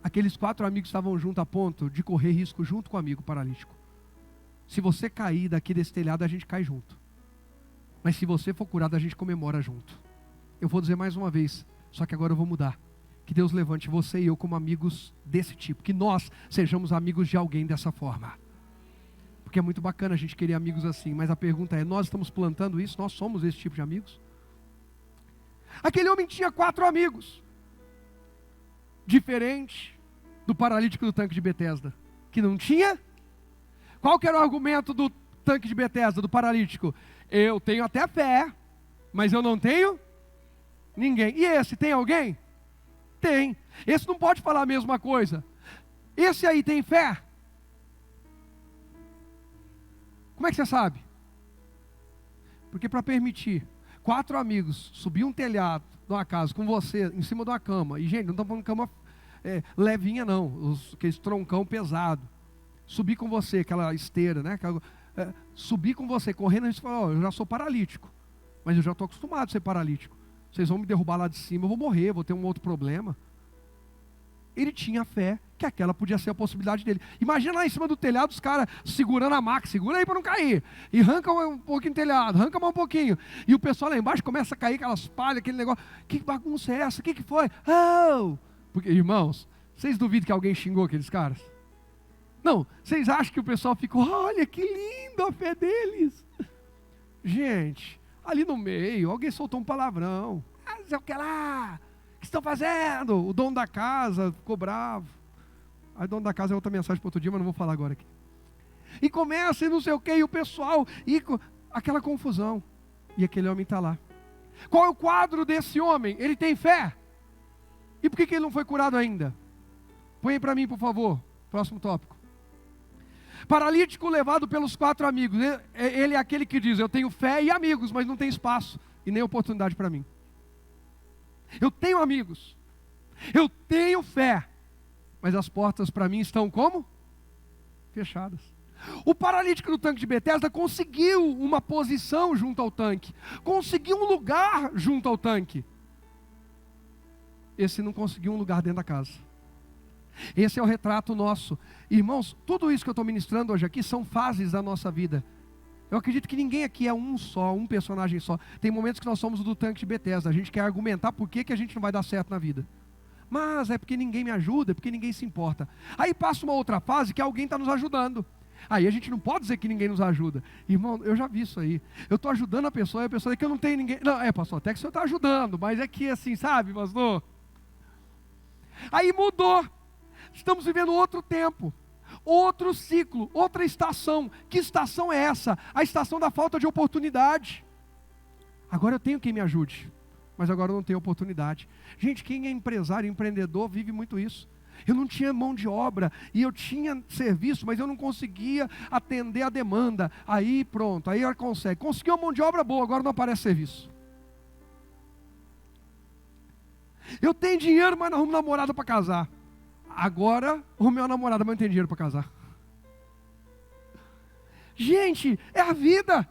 Aqueles 4 amigos estavam juntos a ponto de correr risco junto com o amigo paralítico. Se você cair daqui desse telhado, a gente cai junto. Mas se você for curado, a gente comemora junto. Eu vou dizer mais uma vez, só que agora eu vou mudar. Que Deus levante você e eu como amigos desse tipo. Que nós sejamos amigos de alguém dessa forma. Porque é muito bacana a gente querer amigos assim. Mas a pergunta é, nós estamos plantando isso? Nós somos esse tipo de amigos? Aquele homem tinha 4 amigos. Diferente do paralítico do tanque de Betesda. Que não tinha? Qual que era o argumento do tanque de Betesda, do paralítico? Eu tenho até fé, mas eu não tenho ninguém. E esse, tem alguém? Tem. Esse não pode falar a mesma coisa. Esse aí tem fé? Como é que você sabe? Porque para permitir 4 amigos subir um telhado de uma casa com você em cima de uma cama, e gente, não estamos falando de cama levinha não, aqueles troncão pesado, subir com você, aquela esteira, né? Subir com você, correndo, a gente fala, eu já sou paralítico, mas eu já estou acostumado a ser paralítico. Vocês vão me derrubar lá de cima, eu vou morrer, vou ter um outro problema. Ele tinha fé que aquela podia ser a possibilidade dele. Imagina lá em cima do telhado os caras segurando a maca, segura aí para não cair. E arranca um pouquinho o telhado, arranca mais um pouquinho. E o pessoal lá embaixo começa a cair aquelas palhas, aquele negócio. Que bagunça é essa? O que foi? Oh! Porque, irmãos, vocês duvidam que alguém xingou aqueles caras? Não, vocês acham que o pessoal ficou, olha que lindo a fé deles. Gente, ali no meio, alguém soltou um palavrão. Ah, sei o que lá? O que estão fazendo? O dono da casa ficou bravo. Aí o dono da casa é outra mensagem para outro dia, mas não vou falar agora aqui. E começa e não sei o que, e o pessoal, e aquela confusão. E aquele homem está lá. Qual é o quadro desse homem? Ele tem fé? E por que ele não foi curado ainda? Põe aí para mim, por favor. Próximo tópico. Paralítico levado pelos 4 amigos. Ele é aquele que diz, eu tenho fé e amigos, mas não tem espaço e nem oportunidade para mim. Eu tenho amigos, eu tenho fé, mas as portas para mim estão como? Fechadas. O paralítico do tanque de Betesda conseguiu uma posição junto ao tanque, conseguiu um lugar junto ao tanque. Esse não conseguiu um lugar dentro da casa. Esse é o retrato nosso. Irmãos, tudo isso que eu estou ministrando hoje aqui são fases da nossa vida. Eu acredito que ninguém aqui é um personagem só. Tem momentos que nós somos do tanque de Betesda. A gente quer argumentar por que a gente não vai dar certo na vida. Mas é porque ninguém me ajuda, é porque ninguém se importa. Aí passa uma outra fase que alguém está nos ajudando. Aí a gente não pode dizer que ninguém nos ajuda. Irmão, eu já vi isso aí. Eu estou ajudando a pessoa e a pessoa diz que eu não tenho ninguém. Não, pastor, até que o senhor está ajudando, mas é que assim, sabe, pastor? Aí mudou. Estamos vivendo outro tempo. Outro ciclo, outra estação. Que estação é essa? A estação da falta de oportunidade. Agora eu tenho quem me ajude, mas agora eu não tenho oportunidade. Gente, quem é empresário, empreendedor, vive muito isso. Eu não tinha mão de obra, e eu tinha serviço, mas eu não conseguia atender a demanda. Aí pronto, aí ela consegue. Conseguiu uma mão de obra boa, agora não aparece serviço. Eu tenho dinheiro, mas não arrumo namorada para casar. Agora, arrumei uma namorada, mas não tem dinheiro para casar. Gente, é a vida.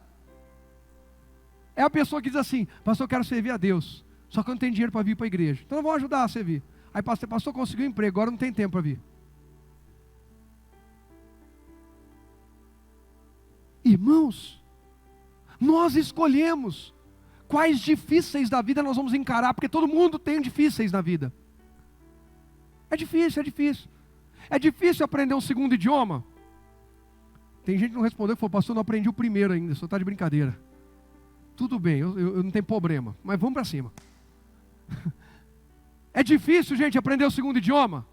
É a pessoa que diz assim, pastor, eu quero servir a Deus, só que eu não tenho dinheiro para vir para a igreja. Então eu vou ajudar a servir. Aí pastor conseguiu um emprego, agora não tem tempo para vir. Irmãos, nós escolhemos quais difíceis da vida nós vamos encarar, porque todo mundo tem difíceis na vida. É difícil, é difícil. É difícil aprender um segundo idioma? Tem gente que não respondeu, que falou, pastor, eu não aprendi o primeiro ainda, só está de brincadeira. Tudo bem, eu não tenho problema, mas vamos para cima. É difícil, gente, aprender o segundo idioma?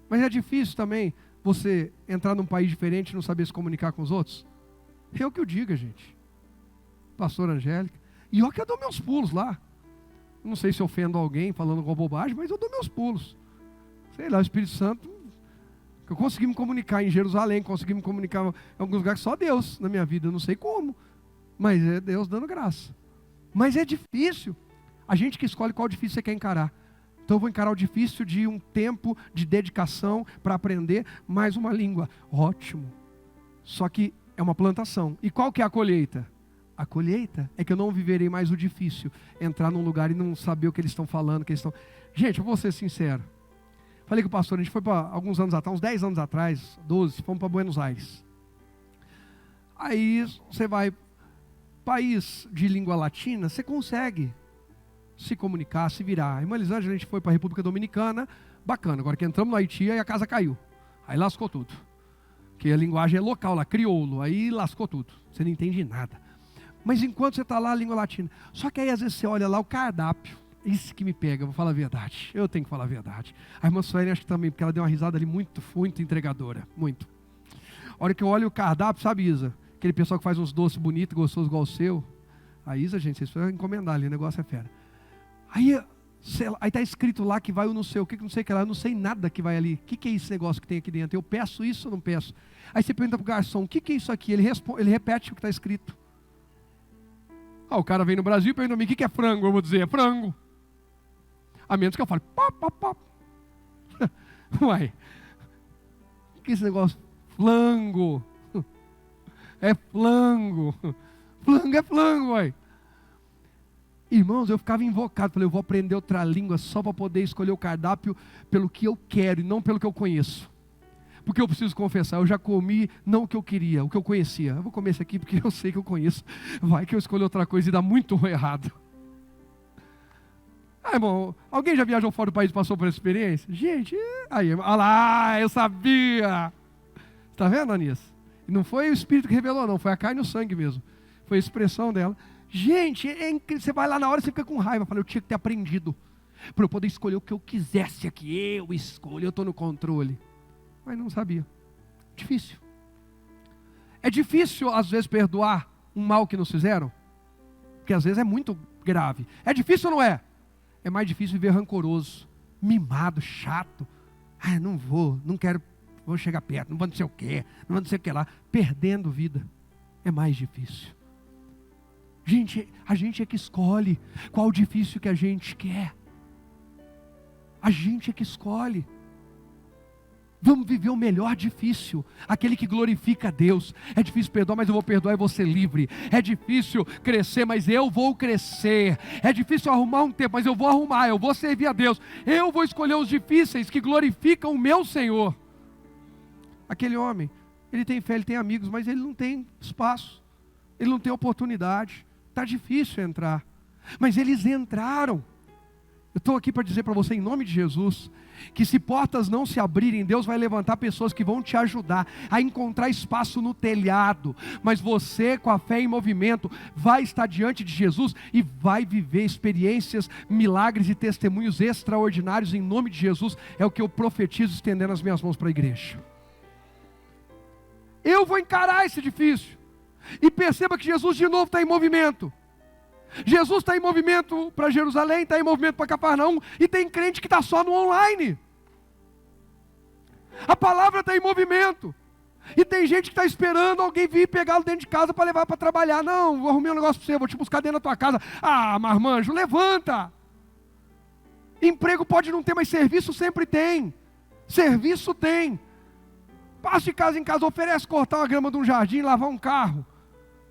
Mas é difícil também você entrar num país diferente e não saber se comunicar com os outros? Eu que o diga, gente. Pastora Angélica. E eu que eu dou meus pulos lá. Não sei se ofendo alguém falando alguma bobagem, mas eu dou meus pulos. Sei lá, o Espírito Santo, eu consegui me comunicar em Jerusalém, consegui me comunicar em alguns lugares, só Deus na minha vida, eu não sei como, mas é Deus dando graça. Mas é difícil, a gente que escolhe qual difícil você quer encarar. Então eu vou encarar o difícil de um tempo de dedicação para aprender mais uma língua. Ótimo. Só que é uma plantação. E qual que é a colheita? A colheita é que eu não viverei mais o difícil. Entrar num lugar e não saber o que eles estão falando. Gente, eu vou ser sincero. Falei com o pastor, a gente foi para alguns anos atrás, uns 10 anos atrás, 12, fomos para Buenos Aires. Aí você vai, país de língua latina, você consegue se comunicar, se virar. Em Melisângela a gente foi para a República Dominicana, bacana. Agora que entramos no Haiti, aí a casa caiu. Aí lascou tudo. Porque a linguagem é local lá, crioulo, aí lascou tudo. Você não entende nada. Mas enquanto você está lá, a língua latina. Só que aí às vezes você olha lá o cardápio. Isso que me pega, vou falar a verdade. Eu tenho que falar a verdade. A irmã Sueli acho que também, porque ela deu uma risada ali muito entregadora. Muito. A hora que eu olho o cardápio, sabe, Isa? Aquele pessoal que faz uns doces bonitos, gostosos igual o seu. A Isa, gente, vocês precisam encomendar ali, o negócio é fera. Aí está escrito lá que vai o não sei o que, não sei o que lá, eu não sei nada que vai ali. O que é esse negócio que tem aqui dentro? Eu peço isso ou não peço? Aí você pergunta para o garçom, o que é isso aqui? Ele repete o que está escrito. O cara vem no Brasil e pergunta a mim, o que é frango? Eu vou dizer, é frango. A menos que eu fale, pá. Uai, o que é esse negócio? Flango. É flango. Flango é flango, uai. Irmãos, eu ficava invocado, falei, eu vou aprender outra língua só para poder escolher o cardápio pelo que eu quero e não pelo que eu conheço. Porque eu preciso confessar, eu já comi não o que eu queria, o que eu conhecia. Eu vou comer esse aqui porque eu sei que eu conheço. Vai que eu escolho outra coisa e dá muito errado. Irmão, alguém já viajou fora do país e passou por essa experiência? Gente, aí, olha lá, eu sabia. Está vendo, Anias? E não foi o Espírito que revelou, não, foi a carne e o sangue mesmo. Foi a expressão dela. Gente, é incrível. Você vai lá na hora e você fica com raiva. Eu falei, eu tinha que ter aprendido. Para eu poder escolher o que eu quisesse aqui. Eu escolho, eu estou no controle. Mas não sabia. Difícil. É difícil, às vezes, perdoar um mal que nos fizeram. Porque às vezes é muito grave. É difícil ou não é? É mais difícil viver rancoroso, mimado, chato. Não vou, não quero, vou chegar perto, não vou não sei o quê, não vou não sei o que lá. Perdendo vida. É mais difícil. Gente, a gente é que escolhe qual difícil que a gente quer. A gente é que escolhe. Vamos viver o melhor difícil, aquele que glorifica a Deus. É difícil perdoar, mas eu vou perdoar e vou ser livre. É difícil crescer, mas eu vou crescer. É difícil arrumar um tempo, mas eu vou arrumar, eu vou servir a Deus. Eu vou escolher os difíceis que glorificam o meu Senhor. Aquele homem, ele tem fé, ele tem amigos, mas ele não tem espaço. Ele não tem oportunidade. Está difícil entrar. Mas eles entraram. Eu estou aqui para dizer para você, em nome de Jesus, que se portas não se abrirem, Deus vai levantar pessoas que vão te ajudar a encontrar espaço no telhado. Mas você, com a fé em movimento, vai estar diante de Jesus e vai viver experiências, milagres e testemunhos extraordinários em nome de Jesus. É o que eu profetizo estendendo as minhas mãos para a igreja. Eu vou encarar esse difícil. E perceba que Jesus de novo está em movimento. Jesus está em movimento para Jerusalém, está em movimento para Cafarnaum, e tem crente que está só no online. A palavra está em movimento, e tem gente que está esperando alguém vir pegá-lo dentro de casa para levar para trabalhar. Não, vou arrumar um negócio para você, vou te buscar dentro da tua casa. Marmanjo, levanta. Emprego pode não ter, mas serviço sempre tem. Serviço tem. Passa de casa em casa, oferece cortar uma grama de um jardim, lavar um carro,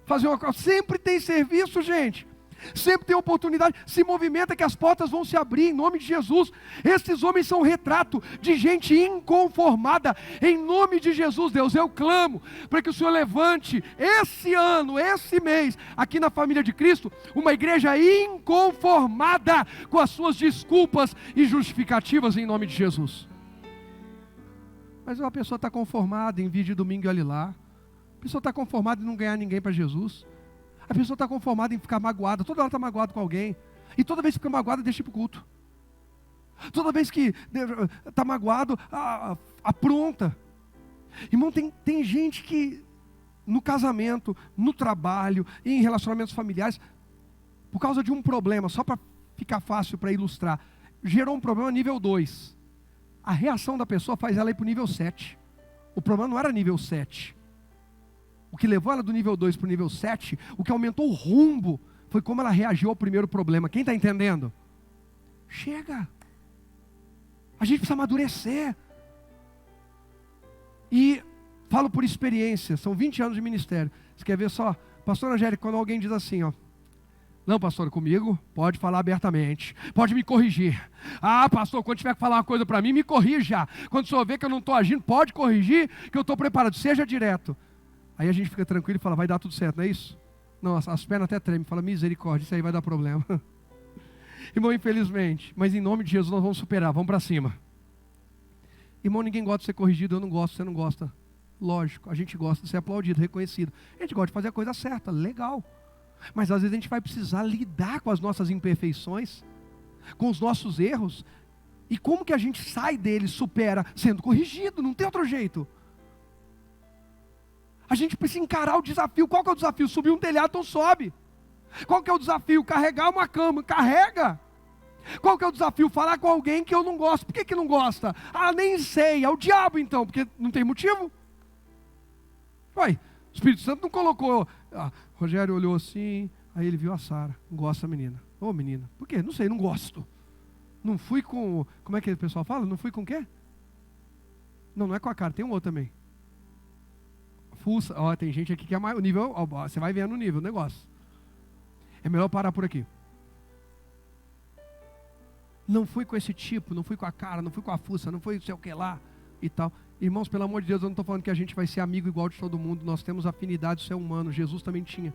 fazer uma coisa. Sempre tem serviço, gente. Sempre tem oportunidade. Se movimenta que as portas vão se abrir em nome de Jesus. Esses homens são um retrato de gente inconformada. Em nome de Jesus, Deus, eu clamo para que o Senhor levante esse ano, esse mês, aqui na família de Cristo, uma igreja inconformada com as suas desculpas e justificativas em nome de Jesus. Mas a pessoa está conformada em vir de domingo e olhe lá. A pessoa está conformada em não ganhar ninguém para Jesus. A pessoa está conformada em ficar magoada. Toda hora está magoada com alguém. E toda vez que fica magoada, deixa ir para o culto. Toda vez que está magoado, apronta. Irmão, tem gente que no casamento, no trabalho, em relacionamentos familiares, por causa de um problema, só para ficar fácil para ilustrar, gerou um problema nível 2. A reação da pessoa faz ela ir para o nível 7. O problema não era nível 7. O que levou ela do nível 2 para o nível 7, o que aumentou o rumbo, foi como ela reagiu ao primeiro problema. Quem está entendendo? Chega. A gente precisa amadurecer. E Falo por experiência, são 20 anos de ministério. Você quer ver só? Pastor Angélico, quando alguém diz assim, ó, não, pastor, comigo pode falar abertamente, pode me corrigir. Ah, pastor, quando tiver que falar uma coisa para mim, me corrija. Quando o senhor vê que eu não estou agindo, pode corrigir, que eu estou preparado, seja direto. Aí a gente fica tranquilo e fala, vai dar tudo certo, não é isso? Não, as pernas até tremem, fala, misericórdia, isso aí vai dar problema. Irmão, infelizmente, mas em nome de Jesus nós vamos superar, vamos para cima. Irmão, ninguém gosta de ser corrigido, eu não gosto, você não gosta. Lógico, a gente gosta de ser aplaudido, reconhecido. A gente gosta de fazer a coisa certa, legal. Mas às vezes a gente vai precisar lidar com as nossas imperfeições, com os nossos erros. E como que a gente sai deles, supera? Sendo corrigido, não tem outro jeito. A gente precisa encarar o desafio. Qual que é o desafio? Subir um telhado, então sobe. Qual que é o desafio? Carregar uma cama, carrega. Qual que é o desafio? Falar com alguém que eu não gosto. Por que não gosta? Ah, nem sei, é o diabo então, porque não tem motivo. Uai, o Espírito Santo não colocou. Rogério olhou assim, aí ele viu a Sara, não gosta da menina. Ô menina, por quê? Não sei, não gosto. Não fui com, como é que o pessoal fala? Não fui com o quê? Não é com a cara, tem um outro também. Fuça, ó, tem gente aqui que é mais, o nível, ó, você vai vendo o nível do negócio. É melhor parar por aqui. Não fui com esse tipo, não fui com a cara, não fui com a fuça, não fui sei o que lá e tal. Irmãos, pelo amor de Deus, eu não estou falando que a gente vai ser amigo igual de todo mundo. Nós temos afinidade, isso é humano. Jesus também tinha.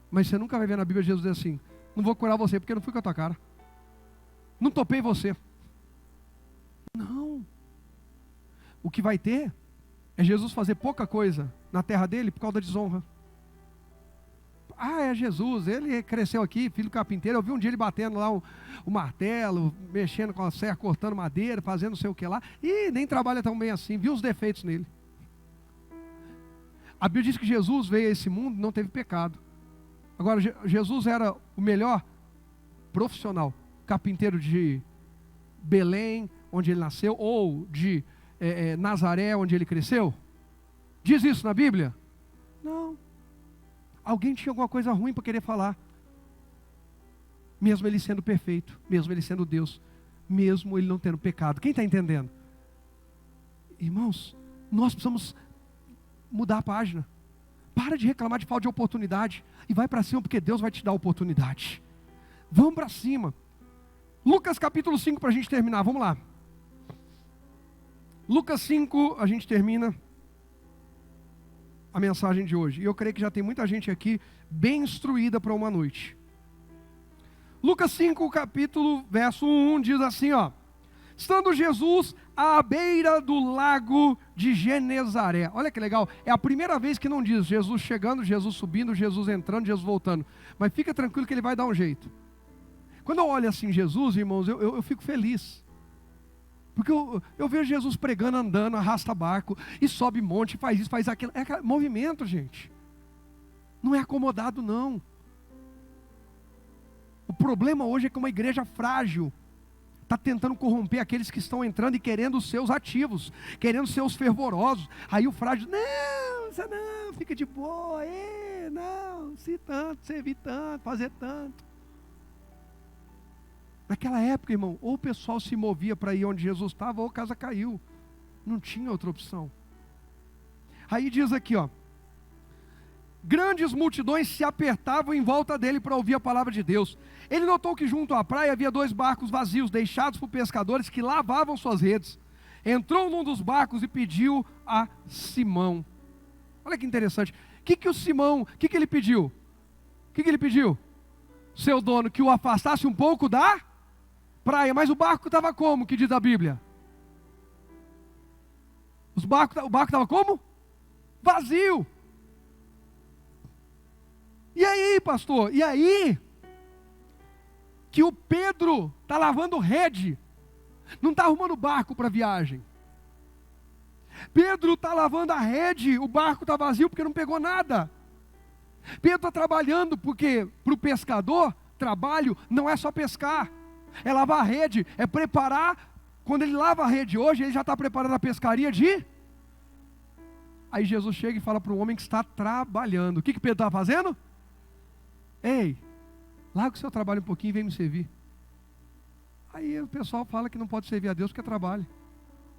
Mas você nunca vai ver na Bíblia Jesus dizer assim, não vou curar você porque eu não fui com a tua cara. Não topei você. Não. O que vai ter é Jesus fazer pouca coisa na terra dele por causa da desonra. Ah, é Jesus, ele cresceu aqui, filho carpinteiro. Eu vi um dia ele batendo lá o martelo, mexendo com a serra, cortando madeira, fazendo não sei o que lá. E nem trabalha tão bem assim, viu os defeitos nele. A Bíblia diz que Jesus veio a esse mundo e não teve pecado. Agora, Jesus era o melhor profissional, carpinteiro de Belém, onde ele nasceu, ou de Nazaré, onde ele cresceu? Diz isso na Bíblia? Não. Alguém tinha alguma coisa ruim para querer falar. Mesmo ele sendo perfeito, mesmo ele sendo Deus, mesmo ele não tendo pecado. Quem está entendendo? Irmãos, nós precisamos mudar a página. Para de reclamar de falta de oportunidade e vai para cima, porque Deus vai te dar oportunidade. Vamos para cima. Lucas capítulo 5 para a gente terminar, vamos lá. Lucas 5, a gente termina a mensagem de hoje. E eu creio que já tem muita gente aqui bem instruída para uma noite. Lucas 5, capítulo, verso 1, diz assim, ó. Estando Jesus à beira do lago de Genezaré. Olha que legal, é a primeira vez que não diz Jesus chegando, Jesus subindo, Jesus entrando, Jesus voltando. Mas fica tranquilo que ele vai dar um jeito. Quando eu olho assim Jesus, irmãos, eu fico feliz. Porque eu vejo Jesus pregando, andando, arrasta barco, e sobe monte, faz isso, faz aquilo. É movimento, gente. Não é acomodado, não. O problema hoje é que uma igreja frágil está tentando corromper aqueles que estão entrando e querendo os seus ativos, querendo ser os fervorosos. Aí o frágil, não, fica de boa, não, se tanto, servir tanto, fazer tanto. Naquela época, irmão, ou o pessoal se movia para ir onde Jesus estava, ou a casa caiu. Não tinha outra opção. Aí diz aqui, ó. Grandes multidões se apertavam em volta dele para ouvir a palavra de Deus. Ele notou que junto à praia havia 2 barcos vazios, deixados por pescadores que lavavam suas redes. Entrou num dos barcos e pediu a Simão. Olha que interessante. O que o Simão, o que ele pediu? O que ele pediu? Seu dono, que o afastasse um pouco da praia, mas o barco estava como, que diz a Bíblia? O barco estava como? Vazio. E aí, pastor? E aí? Que o Pedro está lavando rede, não está arrumando barco para viagem. Pedro está lavando a rede, o barco está vazio porque não pegou nada. Pedro está trabalhando porque para o pescador, trabalho não é só pescar. É lavar a rede, é preparar. Quando ele lava a rede hoje, ele já está preparando a pescaria de... Aí Jesus chega e fala para o homem que está trabalhando. O que Pedro está fazendo? Ei, larga o seu trabalho um pouquinho e vem me servir. Aí o pessoal fala que não pode servir a Deus porque trabalha.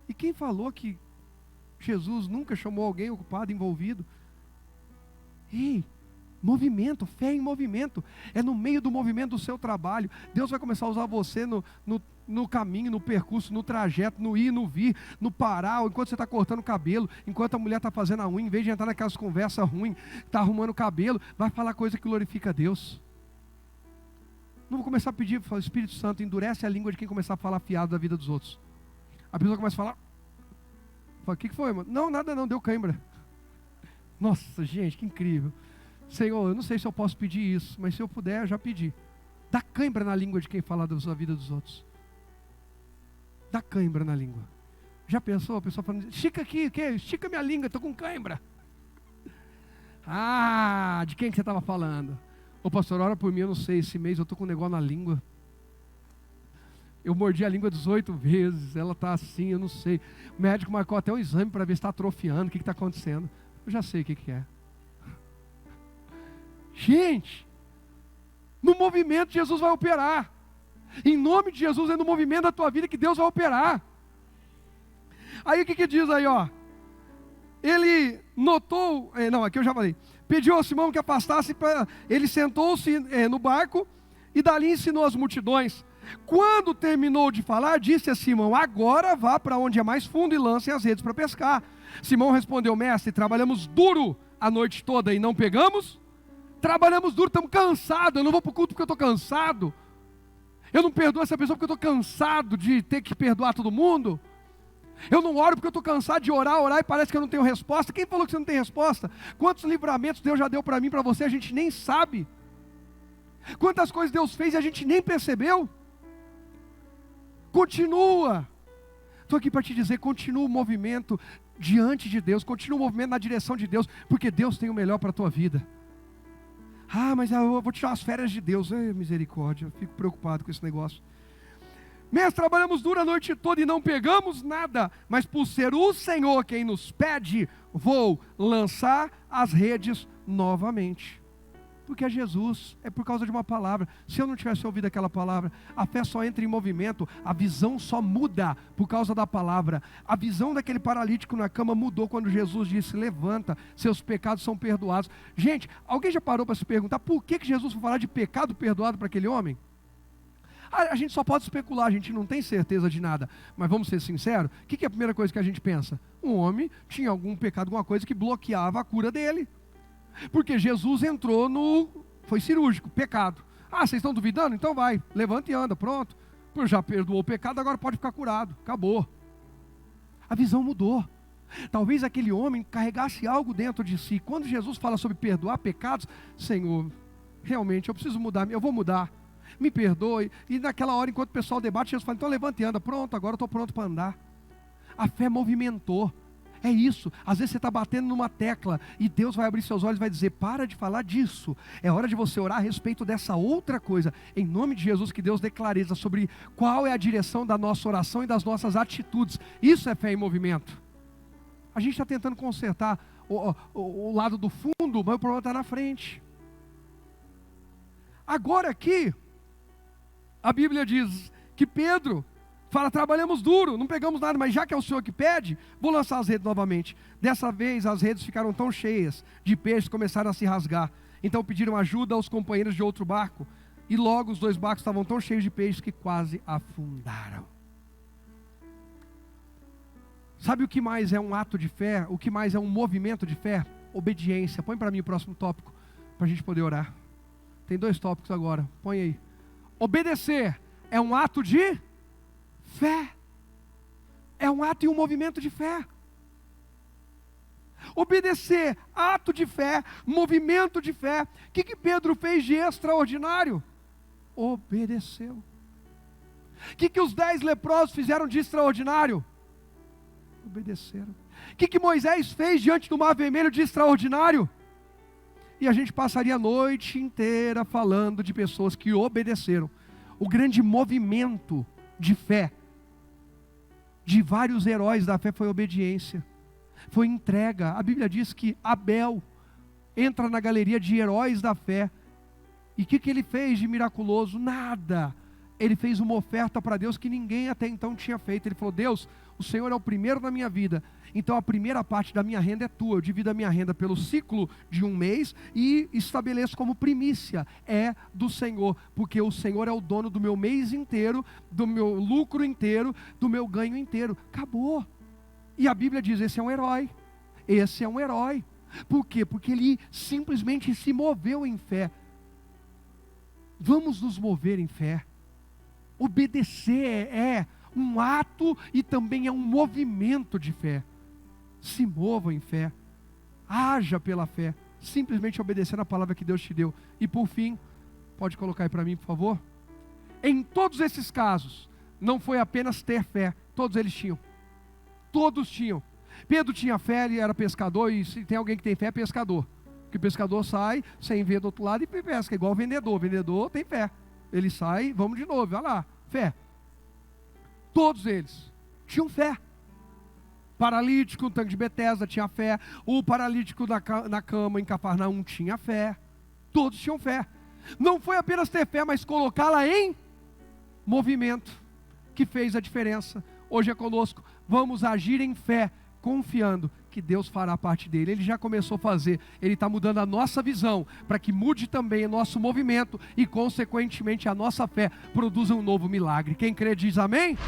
E quem falou que Jesus nunca chamou alguém ocupado, envolvido. Ei, movimento, fé em movimento. É no meio do movimento do seu trabalho. Deus vai começar a usar você no caminho, no percurso, no trajeto, no ir, no vir, no parar, enquanto você está cortando o cabelo, enquanto a mulher está fazendo a unha, em vez de entrar naquelas conversas ruins, está arrumando o cabelo, vai falar coisa que glorifica a Deus. Não vou começar a pedir, falar, Espírito Santo, endurece a língua de quem começar a falar fiado da vida dos outros. A pessoa começa a falar, fala, o que foi, mano? Não, nada não, deu cãibra. Nossa, gente, que incrível. Senhor, eu não sei se eu posso pedir isso, mas se eu puder, eu já pedi. Dá cãibra na língua de quem fala da sua vida dos outros. Dá cãibra na língua. Já pensou? A pessoa falando, estica aqui, o quê? Estica minha língua, estou com cãibra. Ah, de quem que você estava falando? Ô pastor, ora por mim, eu não sei, esse mês eu estou com um negócio na língua. Eu mordi a língua 18 vezes, ela está assim, eu não sei. O médico marcou até um exame para ver se está atrofiando, o que está acontecendo. Eu já sei o que é. Gente, no movimento Jesus vai operar. Em nome de Jesus, é no movimento da tua vida que Deus vai operar. Aí o que diz aí, ó? Ele notou, aqui eu já falei. Pediu a Simão que afastasse, ele sentou-se no barco e dali ensinou as multidões. Quando terminou de falar, disse a Simão, agora vá para onde é mais fundo e lancem as redes para pescar. Simão respondeu, mestre, trabalhamos duro a noite toda e não pegamos? Trabalhamos duro, estamos cansados, eu não vou para o culto porque eu estou cansado. Eu não perdoo essa pessoa porque eu estou cansado de ter que perdoar todo mundo. Eu não oro porque eu estou cansado de orar e parece que eu não tenho resposta. Quem falou que você não tem resposta? Quantos livramentos Deus já deu para mim, para você, a gente nem sabe. Quantas coisas Deus fez e a gente nem percebeu. Continua. Estou aqui para te dizer, continua o movimento diante de Deus, continua o movimento na direção de Deus, porque Deus tem o melhor para a tua vida. Ah, mas eu vou tirar as férias de Deus. Ai, misericórdia, eu fico preocupado com esse negócio. Mestre, trabalhamos duro a noite toda e não pegamos nada, mas por ser o Senhor quem nos pede, vou lançar as redes novamente. Porque é Jesus, é por causa de uma palavra. Se eu não tivesse ouvido aquela palavra, a fé só entra em movimento, a visão só muda por causa da palavra. A visão daquele paralítico na cama mudou quando Jesus disse, levanta, seus pecados são perdoados. Gente, alguém já parou para se perguntar por que Jesus foi falar de pecado perdoado para aquele homem? A gente só pode especular, a gente não tem certeza de nada. Mas vamos ser sinceros, o que é a primeira coisa que a gente pensa? Um homem tinha algum pecado, alguma coisa que bloqueava a cura dele. Porque Jesus entrou foi cirúrgico, pecado. Ah, vocês estão duvidando? Então vai, levanta e anda, pronto. Já perdoou o pecado, agora pode ficar curado, acabou. A visão mudou. Talvez aquele homem carregasse algo dentro de si. Quando Jesus fala sobre perdoar pecados, Senhor, realmente eu preciso mudar, eu vou mudar. Me perdoe. E naquela hora, enquanto o pessoal debate, Jesus fala, então levanta e anda. Pronto, agora eu estou pronto para andar. A fé movimentou. É isso, às vezes você está batendo numa tecla e Deus vai abrir seus olhos e vai dizer, para de falar disso, é hora de você orar a respeito dessa outra coisa, em nome de Jesus, que Deus dê clareza sobre qual é a direção da nossa oração e das nossas atitudes. Isso é fé em movimento. A gente está tentando consertar o lado do fundo, mas o problema está na frente. Agora aqui, a Bíblia diz que Pedro fala, trabalhamos duro, não pegamos nada, mas já que é o Senhor que pede, vou lançar as redes novamente. Dessa vez as redes ficaram tão cheias de peixes, começaram a se rasgar. Então pediram ajuda aos companheiros de outro barco. E logo os dois barcos estavam tão cheios de peixes que quase afundaram. Sabe o que mais é um ato de fé? O que mais é um movimento de fé? Obediência. Põe para mim o próximo tópico, para a gente poder orar. Tem 2 tópicos agora, põe aí. Obedecer é um ato de fé. É um ato e um movimento de fé. Obedecer, ato de fé, movimento de fé. O que Pedro fez de extraordinário? Obedeceu. O que os 10 leprosos fizeram de extraordinário? Obedeceram. O que Moisés fez diante do Mar Vermelho de extraordinário? E a gente passaria a noite inteira falando de pessoas que obedeceram. O grande movimento de fé de vários heróis da fé foi obediência, foi entrega. A Bíblia diz que Abel entra na galeria de heróis da fé. E o que ele fez de miraculoso? Nada. Ele fez uma oferta para Deus que ninguém até então tinha feito. Ele falou, Deus, o Senhor é o primeiro na minha vida, então a primeira parte da minha renda é tua. Eu divido a minha renda pelo ciclo de um mês e estabeleço como primícia, é do Senhor, porque o Senhor é o dono do meu mês inteiro, do meu lucro inteiro, do meu ganho inteiro. Acabou. E a Bíblia diz, esse é um herói. Esse é um herói. Por quê? Porque ele simplesmente se moveu em fé. Vamos nos mover em fé. Obedecer é um ato e também é um movimento de fé. Se mova em fé. Haja pela fé. Simplesmente obedecendo a palavra que Deus te deu. E por fim, pode colocar aí para mim, por favor? Em todos esses casos, não foi apenas ter fé. Todos eles tinham. Todos tinham. Pedro tinha fé, ele era pescador, e se tem alguém que tem fé, é pescador. Porque o pescador sai, sem ver do outro lado e pesca, igual o vendedor. O vendedor tem fé. Ele sai, vamos de novo, olha lá, fé. Todos eles tinham fé. Paralítico no tanque de Betesda tinha fé. O paralítico na cama em Cafarnaum tinha fé. Todos tinham fé. Não foi apenas ter fé, mas colocá-la em movimento, que fez a diferença. Hoje é conosco. Vamos agir em fé, confiando que Deus fará parte dele. Ele já começou a fazer. Ele está mudando a nossa visão, para que mude também o nosso movimento e consequentemente a nossa fé produza um novo milagre. Quem crê diz amém?